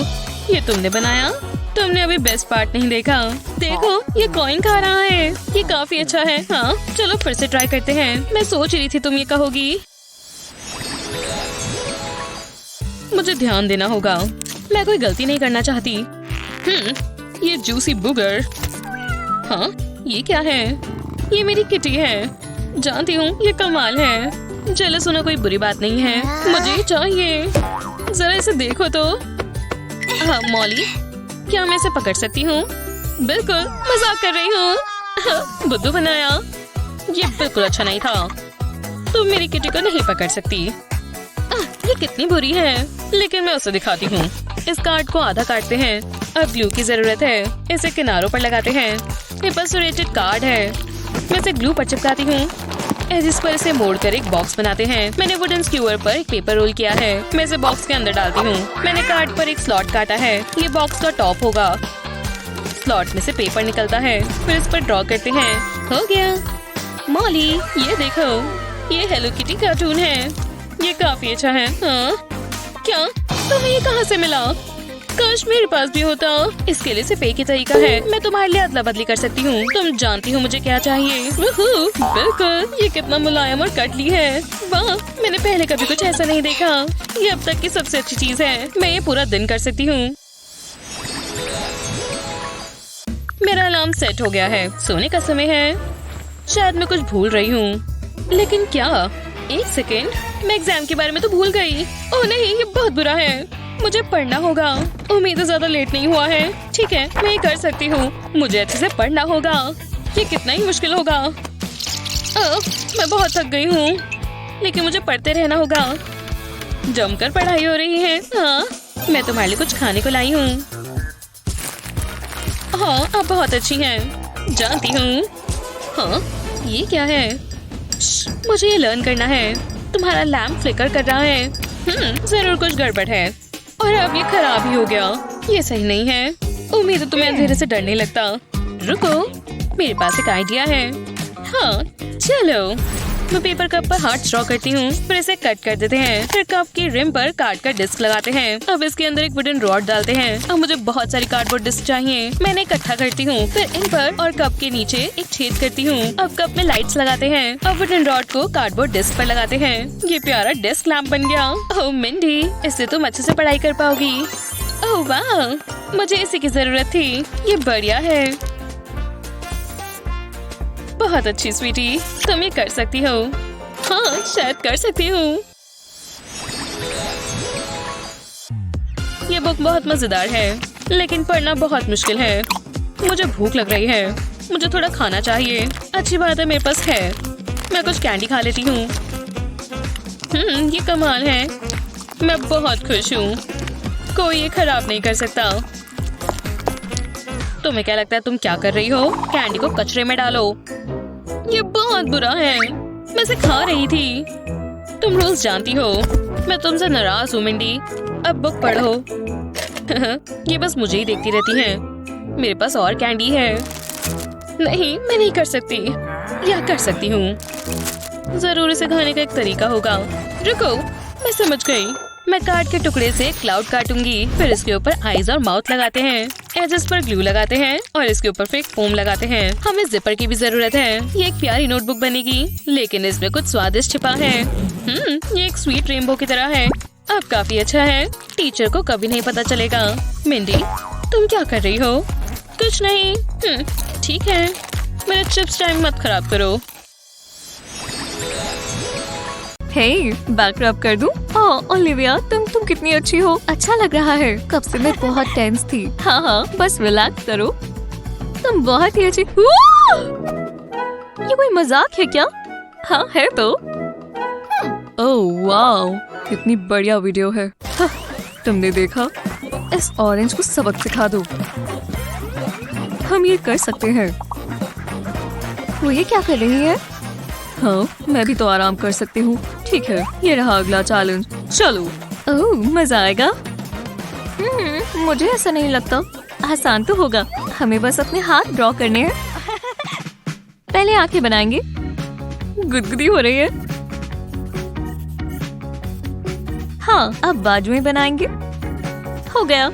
ये तुमने बनाया? तुमने अभी बेस्ट पार्ट नहीं देखा। देखो, ये कॉइन खा रहा है। ये काफी अच्छा है। हाँ, चलो फिर से ट्राई करते हैं। मैं सोच रही थी तुम ये कहोगी। मुझे ध्यान देना होगा। मैं कोई गलती नहीं करना चाहती। ये जूसी बुगर। हाँ, ये क्या है? ये मेरी किटी है। जानती हूँ, ये कमाल है। जेलस होना कोई बुरी बात नहीं है। मुझे चाहिए। जरा इसे देखो तो। हाँ मॉली, क्या मैं इसे पकड़ सकती हूँ? बिल्कुल, मजाक कर रही हूँ। बुद्धू बनाया। ये बिल्कुल अच्छा नहीं था। तुम मेरी किटी को नहीं पकड़ सकती। ये कितनी बुरी है, लेकिन मैं उसे दिखाती हूँ। इस कार्ड को आधा काटते हैं। अब ग्लू की जरूरत है। इसे किनारों पर लगाते हैं। ये परफोरेटेड कार्ड है। मैं इसे ग्लू पर चिपकाती हूँ। एजिस पर इसे मोड़कर एक बॉक्स बनाते हैं। मैंने वुडन स्क्यूअर पर एक पेपर रोल किया है। मैं इसे बॉक्स के अंदर डालती हूँ। मैंने कार्ड पर एक स्लॉट काटा है। ये बॉक्स का टॉप होगा। स्लॉट में से पेपर निकलता है। फिर इस पर ड्रॉ करते हैं। हो गया। मॉली, ये देखो, ये हेलो किटी कार्टून है। ये काफी अच्छा है। हाँ? क्या तुम्हें ये कहाँ से मिला? काश मेरे पास भी होता। इसके लिए सिर्फ एक ही तरीका है। मैं तुम्हारे लिए अदला बदली कर सकती हूँ। तुम जानती हो मुझे क्या चाहिए। बिल्कुल, ये कितना मुलायम और कटली है। वाह, मैंने पहले कभी कुछ ऐसा नहीं देखा। ये अब तक की सबसे अच्छी चीज है। मैं ये पूरा दिन कर सकती हूँ। मेरा अलार्म सेट हो गया है। सोने का समय है। शायद मैं कुछ भूल रही हूँ, लेकिन क्या? एक सेकेंड, मैं एग्जाम के बारे में तो भूल गई। ओह नहीं, ये बहुत बुरा है। मुझे पढ़ना होगा। उम्मीद है ज्यादा लेट नहीं हुआ है। ठीक है, मैं ये कर सकती हूँ। मुझे अच्छे से पढ़ना होगा। ये कितना ही मुश्किल होगा। मैं बहुत थक गई हूँ, लेकिन मुझे पढ़ते रहना होगा। जमकर पढ़ाई हो रही है। हाँ, मैं तुम्हारे लिए कुछ खाने को लाई हूँ। हाँ, आप बहुत अच्छी हैं, जानती हूँ। हाँ, ये क्या है? मुझे ये लर्न करना है। तुम्हारा लैम्प फ्लिकर कर रहा है। जरूर कुछ गड़बड़ है। और अब ये खराब ही हो गया। ये सही नहीं है। उम्मीद है तुम्हें अंधेरे से डर नहीं लगता। रुको, मेरे पास एक आइडिया है। हाँ, चलो। मैं पेपर कप पर हार्ट ड्रॉ करती हूँ, फिर इसे कट कर देते हैं, फिर कप की रिम पर काट कर डिस्क लगाते हैं। अब इसके अंदर एक वुडन रॉड डालते हैं। अब मुझे बहुत सारी कार्डबोर्ड डिस्क चाहिए। मैंने इकट्ठा करती हूँ, फिर इन पर और कप के नीचे एक छेद करती हूँ। अब कप में लाइट्स लगाते हैं। अब वुडन रॉड को कार्डबोर्ड डिस्क पर लगाते हैं। ये प्यारा डेस्क लैम्प बन गया। ओह मिंडी, इससे तुम अच्छे से पढ़ाई कर पाओगी। ओह वाह, मुझे इसी की जरूरत थी। ये बढ़िया है। बहुत अच्छी स्वीटी, तुम ये कर सकती हो। हाँ, शायद कर सकती हूँ। ये बुक बहुत मजेदार है, लेकिन पढ़ना बहुत मुश्किल है। मुझे भूख लग रही है, मुझे थोड़ा खाना चाहिए। अच्छी बात है, मेरे पास है। मैं कुछ कैंडी खा लेती हूँ। ये कमाल है। मैं बहुत खुश हूँ। कोई ये खराब नहीं कर सकता। तुम्हें क्या लगता है तुम क्या कर रही हो? कैंडी को कचरे में डालो। ये बहुत बुरा है। मैं इसे खा रही थी। तुम रोज जानती हो मैं तुमसे नाराज हूँ मिंडी। अब बुक पढ़ो। ये बस मुझे ही देखती रहती हैं। मेरे पास और कैंडी है। नहीं, मैं नहीं कर सकती। या कर सकती हूँ। जरूर इसे खाने का एक तरीका होगा। रुको, मैं समझ गई। मैं कार्ड के टुकड़े से क्लाउड काटूंगी, फिर इसके ऊपर आईज और माउथ लगाते हैं, एजेस पर ग्लू लगाते हैं और इसके ऊपर फिर फोम लगाते हैं। हमें जिपर की भी जरूरत है। ये एक प्यारी नोटबुक बनेगी, लेकिन इसमें कुछ स्वादिष्ट छिपा है। ये एक स्वीट रेनबो की तरह है। अब काफी अच्छा है। टीचर को कभी नहीं पता चलेगा। मिंडी, तुम क्या कर रही हो? कुछ नहीं। ठीक है, मेरा चिप्स टाइम मत खराब करो। हे, बैक रब कर दूं? ओलिविया, तुम कितनी अच्छी हो। अच्छा लग रहा है। कब से मैं बहुत टेंस थी। हाँ, बस रिलैक्स करो। तुम बहुत ही अच्छी। ये कोई मजाक है क्या? हाँ है तो। ओह वाओ, कितनी बढ़िया वीडियो है। तुमने देखा? इस ऑरेंज को सबक सिखा दो। हम ये कर सकते हैं। वो ये क्या कर रही है? हाँ, मैं भी तो आराम कर सकती हूँ। ठीक है, ये रहा अगला चैलेंज। चलो। ओह, मजा आएगा। मुझे ऐसा नहीं लगता। आसान तो होगा। हमें बस अपने हाथ ड्रॉ करने हैं। पहले आंखें बनाएंगे। गुदगुदी हो रही है। हाँ, अब बाजुएं बनाएंगे। हो गया।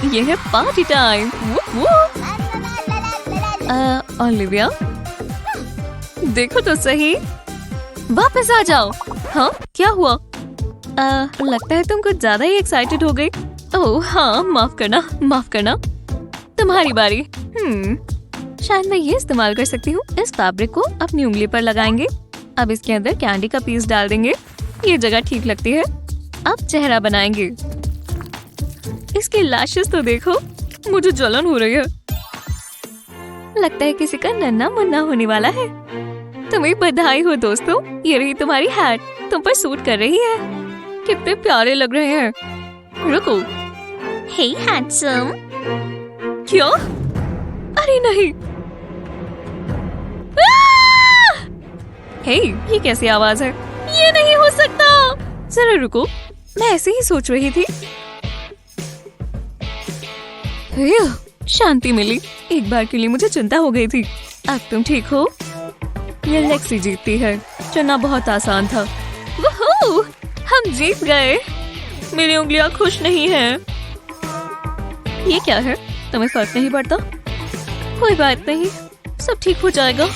ये है पार्टी टाइम। ओलिविया, देखो तो सही। वापस आ जाओ। हाँ, क्या हुआ? लगता है तुम कुछ ज्यादा ही एक्साइटेड हो गई। ओह हाँ, माफ करना। तुम्हारी बारी। शायद मैं ये इस्तेमाल कर सकती हूँ। इस फैब्रिक को अपनी उंगली पर लगाएंगे। अब इसके अंदर कैंडी का पीस डाल देंगे। ये जगह ठीक लगती है। अब चेहरा बनाएंगे। इसके लैशेस तो देखो, मुझे जलन हो रही है। लगता है किसी का नन्हा मुन्ना होने वाला है। तुम्हें बधाई हो दोस्तों, ये रही तुम्हारी हैट। तुम पर सूट कर रही है। कितने प्यारे लग रहे हैं। रुको। हे हैंडसम। क्या? अरे नहीं। हे, ये कैसी आवाज है? ये नहीं हो सकता। जरा रुको, मैं ऐसे ही सोच रही थी। शांति मिली। एक बार के लिए मुझे चिंता हो गई थी। अब तुम ठीक हो? ये लेक्सी जीतती है। चुनना बहुत आसान था। वूहू! हम जीत गए। मेरी उंगलियां खुश नहीं हैं। ये क्या है? तुम्हें फर्क नहीं पड़ता? कोई बात नहीं, सब ठीक हो जाएगा।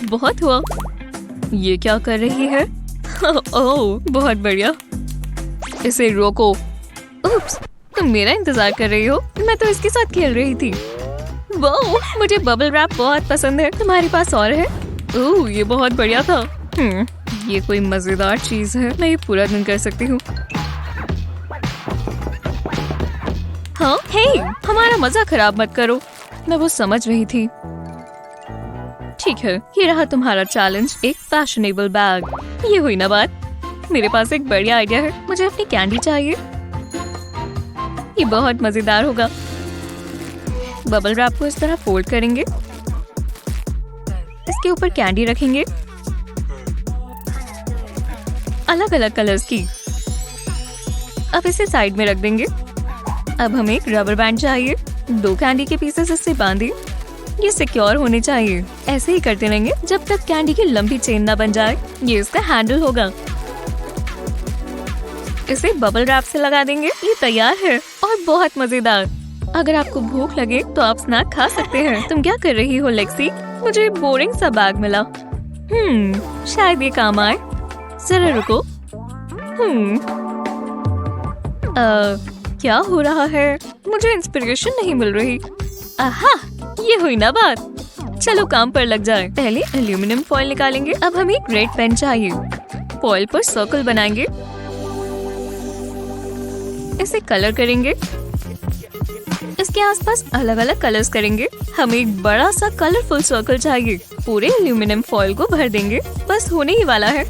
बहुत हुआ। ये क्या कर रही है? ओह, बहुत बढ़िया। इसे रोको। उप्स, तुम मेरा इंतजार कर रही हो? मैं तो इसके साथ खेल रही थी। वाह, मुझे बबल रैप बहुत पसंद है। तुम्हारे पास और है? ओह, ये बहुत बढ़िया था। ये कोई मजेदार चीज है। मैं ये पूरा दिन कर सकती हूँ। हाँ, हे, हमारा मजा खराब मत करो। मैं वो समझ रही थी। ठीक है, ये रहा तुम्हारा चैलेंज, एक फैशनेबल बैग। ये हुई ना बात। मेरे पास एक बढ़िया आइडिया है। मुझे अपनी कैंडी चाहिए। ये बहुत मजेदार होगा। बबल रैप को इस तरह फोल्ड करेंगे। इसके ऊपर कैंडी रखेंगे, अलग अलग कलर्स की। अब इसे साइड में रख देंगे। अब हमें एक रबर बैंड चाहिए। 2 कैंडी के पीसेस इससे बांधे। ये सिक्योर होने चाहिए। ऐसे ही करते रहेंगे जब तक कैंडी की लंबी चेन ना बन जाए। ये इसका हैंडल होगा। इसे बबल रैप से लगा देंगे। ये तैयार है और बहुत मजेदार। अगर आपको भूख लगे तो आप स्नैक खा सकते हैं। तुम क्या कर रही हो लेक्सी? मुझे बोरिंग सा बैग मिला। शायद ये काम आए। जरा रुको। क्या हो रहा है? मुझे इंस्पिरेशन नहीं मिल रही। आहा, ये हुई ना बात। चलो काम पर लग जाए। पहले एल्यूमिनियम फॉइल निकालेंगे। अब हमें एक रेड पेन चाहिए। फॉइल पर सर्कल बनाएंगे। इसे कलर करेंगे। इसके आसपास अलग अलग कलर्स करेंगे। हमें एक बड़ा सा कलरफुल सर्कल चाहिए। पूरे एल्यूमिनियम फॉइल को भर देंगे। बस होने ही वाला है।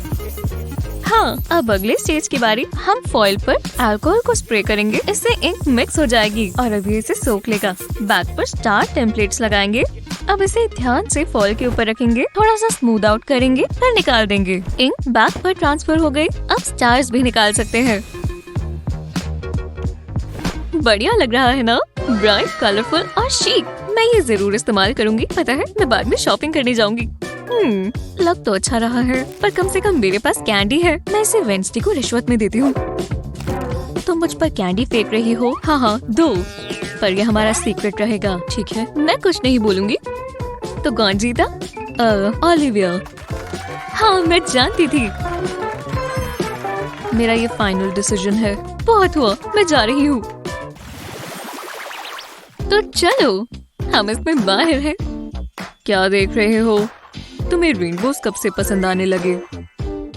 हाँ, अब अगले स्टेज की बारी। हम फॉइल पर अल्कोहल को स्प्रे करेंगे। इससे इंक मिक्स हो जाएगी और अभी इसे सोख लेगा। बैक पर स्टार टेम्पलेट्स लगाएंगे। अब इसे ध्यान से फॉइल के ऊपर रखेंगे। थोड़ा सा स्मूथ आउट करेंगे, फिर निकाल देंगे। इंक बैक पर ट्रांसफर हो गई। अब स्टार्स भी निकाल सकते हैं। बढ़िया लग रहा है ना? ब्राइट, कलरफुल और शीक। मैं ये जरूर इस्तेमाल करूंगी। पता है, मैं बाद में शॉपिंग करने जाऊंगी। लग तो अच्छा रहा है, पर कम से कम मेरे पास कैंडी है। मैं इसे वेंसडे को रिश्वत में देती हूँ। तुम मुझ पर कैंडी फेंक रही हो? हाँ, दो। पर ये हमारा सीक्रेट रहेगा, ठीक है? मैं कुछ नहीं बोलूंगी। तो कौन जीता? ओलिविया। हाँ, मैं जानती थी। मेरा ये फाइनल डिसीजन है। बहुत हुआ, मैं जा रही हूँ। तो चलो, हम इसमें बाहर हैं। क्या देख रहे हो? तुम्हें रेनबोस कब से पसंद आने लगे?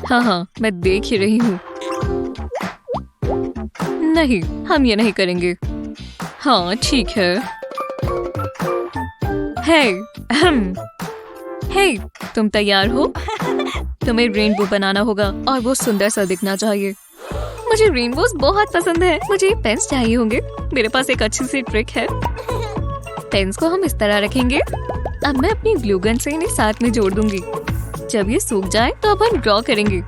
हाँ, मैं देख ही रही हूँ। नहीं, हम ये नहीं करेंगे। हाँ, ठीक है। हे, तुम तैयार हो? तुम्हें रेनबो बनाना होगा और वो सुंदर सा दिखना चाहिए। मुझे रेनबोस बहुत पसंद है। मुझे पेन्स चाहिए होंगे। मेरे पास एक अच्छी सी ट्रिक है। पेन्स को हम इस तरह रखेंगे। अब मैं अपनी ग्लू गन से इन्हें साथ में जोड़ दूंगी। जब ये सूख जाए तो अब हम ड्रॉ करेंगे।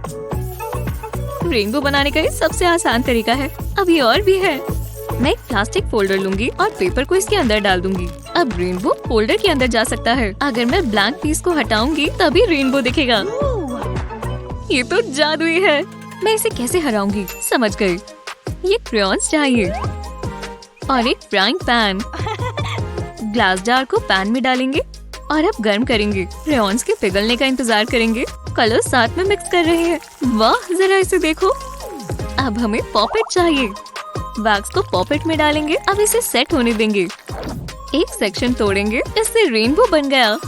रेनबो बनाने का ये सबसे आसान तरीका है। अब ये और भी है। मैं एक प्लास्टिक फोल्डर लूंगी और पेपर को इसके अंदर डाल दूंगी। अब रेनबो फोल्डर के अंदर जा सकता है। अगर मैं ब्लैंक पीस को हटाऊंगी तभी रेनबो दिखेगा। ये तो जादुई है। मैं इसे कैसे हराऊंगी? समझ गई। ये क्रेयॉन्स चाहिए और एक फ्राइंग पैन। ग्लास जार को पैन में डालेंगे और अब गर्म करेंगे। क्रेयॉन्स के पिघलने का इंतजार करेंगे। कलर साथ में मिक्स कर रहे हैं। वाह, जरा इसे देखो। अब हमें पॉपेट चाहिए। वैक्स को पॉपेट में डालेंगे। अब इसे सेट होने देंगे। एक सेक्शन तोड़ेंगे। इससे रेनबो बन गया।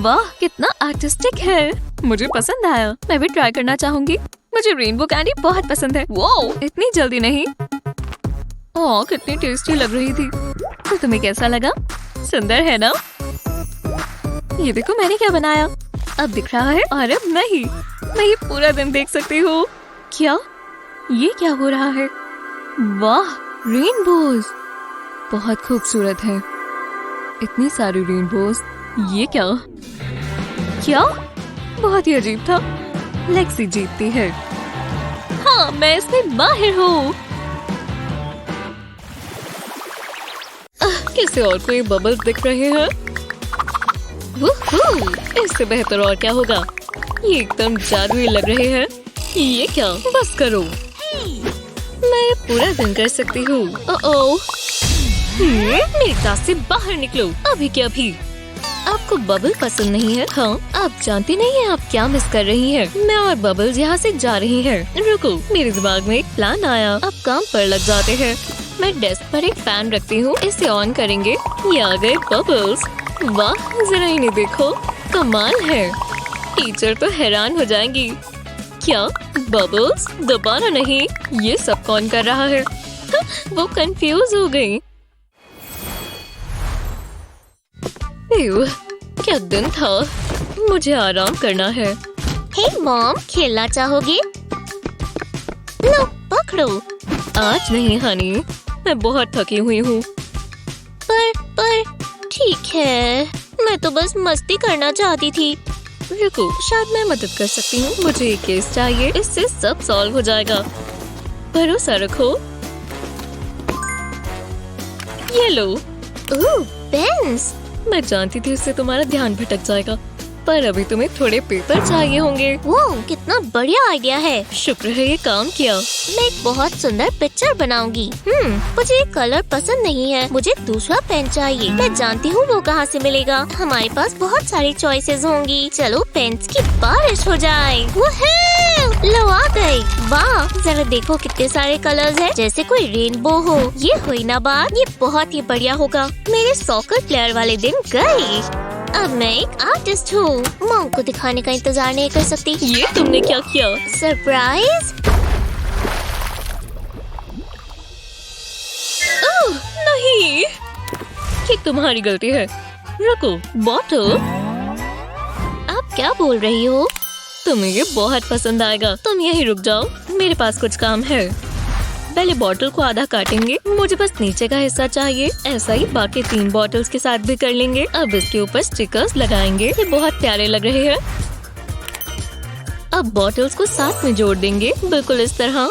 वाह, कितना आर्टिस्टिक है। मुझे पसंद आया। मैं भी ट्राई करना चाहूंगी। मुझे रेनबो कैंडी बहुत पसंद है। वो इतनी जल्दी नहीं। ओह, कितनी टेस्टी लग रही थी। तो तुम्हें कैसा लगा? सुंदर है ना? ये देखो मैंने क्या बनाया। अब दिख रहा है और अब नहीं। मैं ये पूरा दिन देख सकती हूँ। क्या? ये क्या हो रहा है? वाह, रेनबोज बहुत खूबसूरत है। इतनी सारी रेनबोज। ये क्या? बहुत ही अजीब था। लेक्सी जीतती है। हाँ, मैं इसमें माहिर हूँ। किसी और को ये बबल्स दिख रहे हैं। वूहू, इससे बेहतर और क्या होगा? ये एकदम जादुई लग रहे हैं। ये क्या? बस करो। मैं पूरा दिन कर सकती हूँ। मेरी क्लास से बाहर निकलो अभी के अभी। आपको बबल पसंद नहीं है? हाँ, आप जानती नहीं है आप क्या मिस कर रही हैं। मैं और बबल्स यहाँ से जा रही हैं। रुको, मेरे दिमाग में एक प्लान आया। अब काम पर लग जाते हैं। मैं डेस्क पर एक फैन रखती हूँ। इसे ऑन करेंगे। ये आ गए बबल्स। वाह, जरा इन्हें देखो, कमाल है। टीचर तो हैरान हो जाएंगी। क्या? बबल्स दबाना नहीं। ये सब कौन कर रहा है? वो कंफ्यूज हो गई। क्या दिन था। मुझे आराम करना है। हे मॉम, खेलना चाहोगे? लो, पकड़ो। आज नहीं हनी, मैं बहुत थकी हुई हूँ। पर ठीक है, मैं तो बस मस्ती करना चाहती थी। रुको, शायद मैं मदद कर सकती हूँ। मुझे एक केस चाहिए, इससे सब सॉल्व हो जाएगा। भरोसा रखो। ये लो। पेन्स। मैं जानती थी इससे तुम्हारा ध्यान भटक जाएगा, पर अभी तुम्हें थोड़े पेपर चाहिए होंगे। वो कितना बढ़िया आइडिया है। शुक्र है ये काम किया। मैं एक बहुत सुंदर पिक्चर बनाऊंगी। मुझे ये कलर पसंद नहीं है, मुझे दूसरा पेन चाहिए। मैं जानती हूँ वो कहाँ से मिलेगा। हमारे पास बहुत सारी चॉइसेस होंगी। चलो पेन्स की बारिश हो जाए। लो आ गई। वाह, जरा देखो कितने सारे कलर्स हैं, जैसे कोई रेनबो हो। ये हुई ना बात, ये बहुत ही बढ़िया होगा। मेरे सॉकर प्लेयर वाले दिन गए। अब मैं एक आर्टिस्ट हूँ। मॉम को दिखाने का इंतजार नहीं कर सकती। ये तुमने क्या किया? सरप्राइज। ओह नहीं, ये तुम्हारी गलती है। रुको, बॉटल, आप क्या बोल रही हो? तुम्हें ये बहुत पसंद आएगा। तुम यहीं रुक जाओ, मेरे पास कुछ काम है। पहले बॉटल को आधा काटेंगे, मुझे बस नीचे का हिस्सा चाहिए। ऐसा ही बाकी 3 बॉटल्स के साथ भी कर लेंगे। अब इसके ऊपर स्टिकर्स लगाएंगे, ये बहुत प्यारे लग रहे हैं। अब बॉटल्स को साथ में जोड़ देंगे, बिल्कुल इस तरह।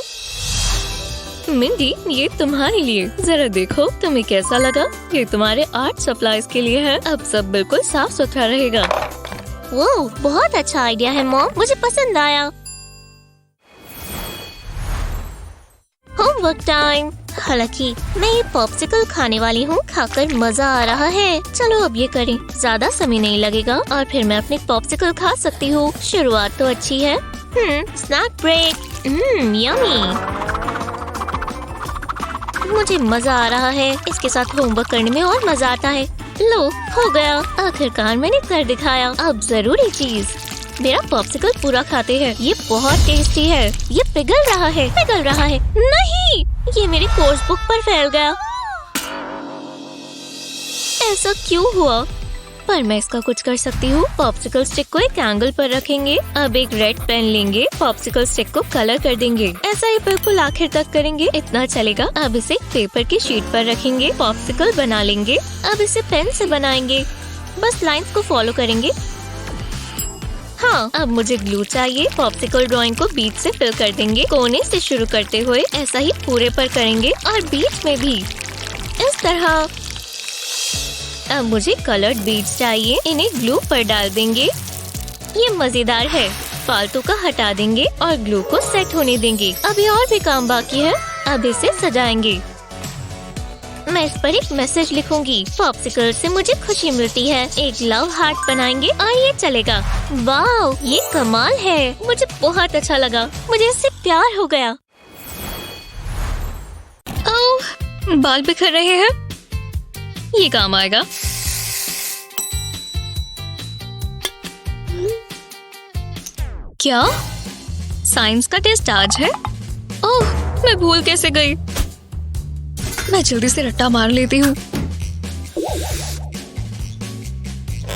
मिंडी, ये तुम्हारे लिए, जरा देखो तुम्हें कैसा लगा। ये तुम्हारे आर्ट सप्लाईज के लिए है। अब सब बिल्कुल साफ सुथरा रहेगा। वो बहुत अच्छा आइडिया है मॉम, मुझे पसंद आया। Homework time. हालांकि मैं ये पॉप्सिकल खाने वाली हूँ, खाकर मजा आ रहा है। चलो अब ये करें, ज्यादा समय नहीं लगेगा और फिर मैं अपने पॉप्सिकल खा सकती हूँ। शुरुआत तो अच्छी है। Snack break. यम्मी। मुझे मजा आ रहा है, इसके साथ होमवर्क करने में और मजा आता है। लो, हो गया, आखिरकार मैंने कर दिखाया। अब जरूरी चीज, मेरा पॉप्सिकल पूरा खाते हैं। ये बहुत टेस्टी है। ये पिघल रहा है, पिघल रहा है। नहीं, ये मेरी कोर्स बुक पर फैल गया। ऐसा क्यों हुआ? पर मैं इसका कुछ कर सकती हूँ। पॉप्सिकल स्टिक को एक एंगल पर रखेंगे। अब एक रेड पेन लेंगे, पॉप्सिकल स्टिक को कलर कर देंगे। ऐसा ही बिल्कुल आखिर तक करेंगे, इतना चलेगा। अब इसे पेपर की शीट पर रखेंगे, पॉप्सिकल बना लेंगे। अब इसे पेन से बनाएंगे, बस लाइंस को फॉलो करेंगे। हाँ, अब मुझे ग्लू चाहिए। पॉप्सिकल ड्राइंग को बीच से फिल कर देंगे, कोने से शुरू करते हुए ऐसा ही पूरे पर करेंगे और बीच में भी इस तरह। अब मुझे कलर्ड बीड्स चाहिए, इन्हें ग्लू पर डाल देंगे। ये मजेदार है। फालतू का हटा देंगे और ग्लू को सेट होने देंगे। अभी और भी काम बाकी है। अब इसे सजाएंगे। मैं इस पर एक मैसेज लिखूंगी। पॉप्सिकल से मुझे खुशी मिलती है। एक लव हार्ट बनाएंगे और ये चलेगा। वाह, ये कमाल है। मुझे बहुत अच्छा लगा, मुझे इससे प्यार हो गया। ओह, बाल बिखर रहे हैं, ये काम आएगा। क्या साइंस का टेस्ट आज है? ओह, मैं भूल कैसे गई। मैं जल्दी से रट्टा मार लेती हूँ।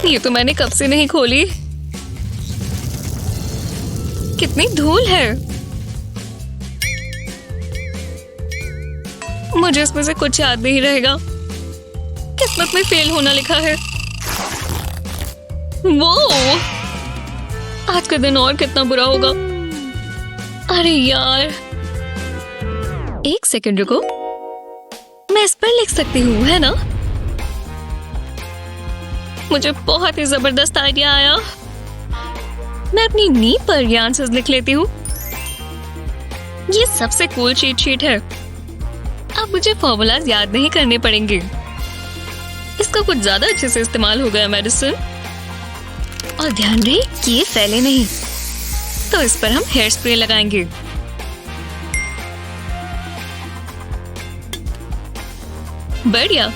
ये तो मैंने कब से नहीं खोली। कितनी धूल है। मुझे इसमें से कुछ याद नहीं रहेगा। किस्मत में फेल होना लिखा है। वो आज का दिन और कितना बुरा होगा। अरे यार, एक सेकंड रुको, मैं इस पर लिख सकती हूँ, है ना? मुझे बहुत ही जबरदस्त आइडिया आया। मैं अपनी नी पर ये आंसर्स लिख लेती हूँ। ये सबसे कूल चीट शीट है। अब मुझे फॉर्मूलाज याद नहीं करने पड़ेंगे। इसका कुछ ज्यादा अच्छे से इस्तेमाल हो गया मेडिसिन। और ध्यान रहे कि ये फैले नहीं, तो इस पर हम हेयर स्प्रे लगाएंगे। बढ़िया,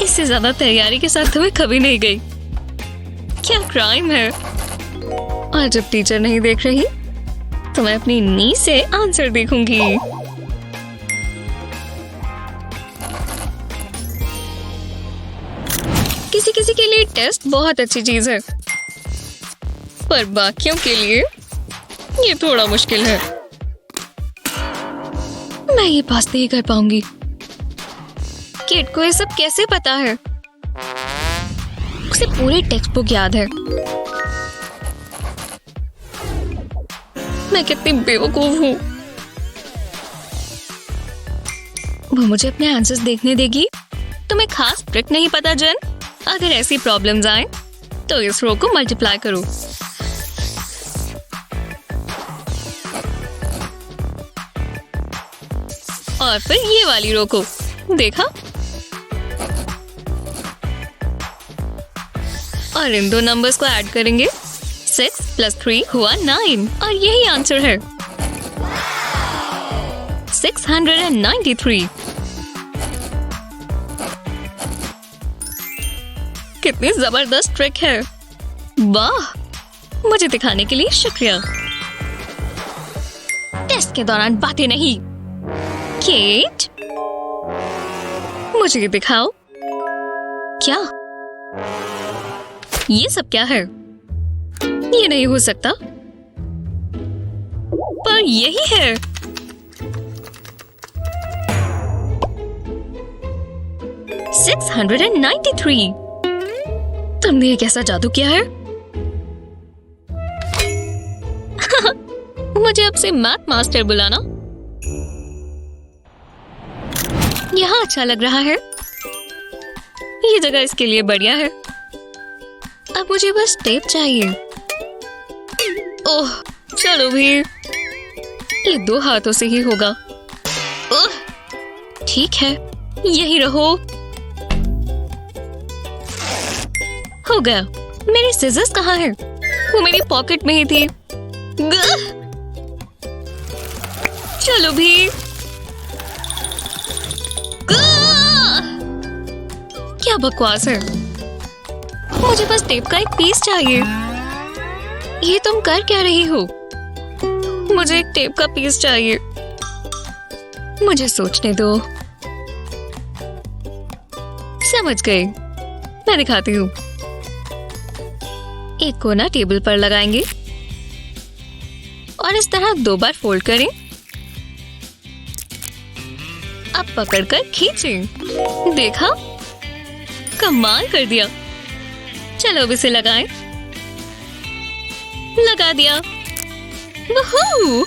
इससे ज्यादा तैयारी के साथ तो मैं कभी नहीं गई। क्या क्राइम है। और जब टीचर नहीं देख रही तो मैं अपनी नी से आंसर देखूंगी। किसी किसी के लिए टेस्ट बहुत अच्छी चीज है, पर बाकियों के लिए ये थोड़ा मुश्किल है। मैं ये पास नहीं कर पाऊंगी। किड को ये सब कैसे पता है? उसे पूरी टेक्स्ट बुक याद है। मैं कितनी बेवकूफ हूँ। वो मुझे अपने आंसर्स देखने देगी तुम्हें खास ट्रिक नहीं पता जन? अगर ऐसी प्रॉब्लम्स आए तो इस रो को मल्टीप्लाई करो। और फिर ये वाली रो को। देखा? और इन दो नंबर्स को ऐड करेंगे। 6 + 3 हुआ 9 और यही आंसर है 693। कितनी जबरदस्त ट्रिक है। वाह, मुझे दिखाने के लिए शुक्रिया। टेस्ट के दौरान बातें नहीं। केट, मुझे ये दिखाओ। क्या? ये सब क्या है? ये नहीं हो सकता। पर यही है। $693। तुमने ये कैसा जादू किया है? मुझे अब से मैथ मास्टर बुलाना। यहाँ अच्छा लग रहा है। ये जगह इसके लिए बढ़िया है। अब मुझे बस टेप चाहिए। ओह, चलो भी। ये 2 हाथों से ही होगा। ओह, ठीक है, यही रहो। हो गया। मेरी सिजर्स कहाँ है? वो मेरी पॉकेट में ही थी। चलो भी। क्या बकवास है। मुझे बस टेप का एक पीस चाहिए। ये तुम कर क्या रही हो? मुझे एक टेप का पीस चाहिए। मुझे सोचने दो। समझ गई। मैं दिखाती हूँ। एक कोना टेबल पर लगाएंगे और इस तरह 2 बार फोल्ड करें। अब पकड़कर खींचें। देखा? कमाल कर दिया। चलो अब इसे लगाएं। लगा दिया। वहू!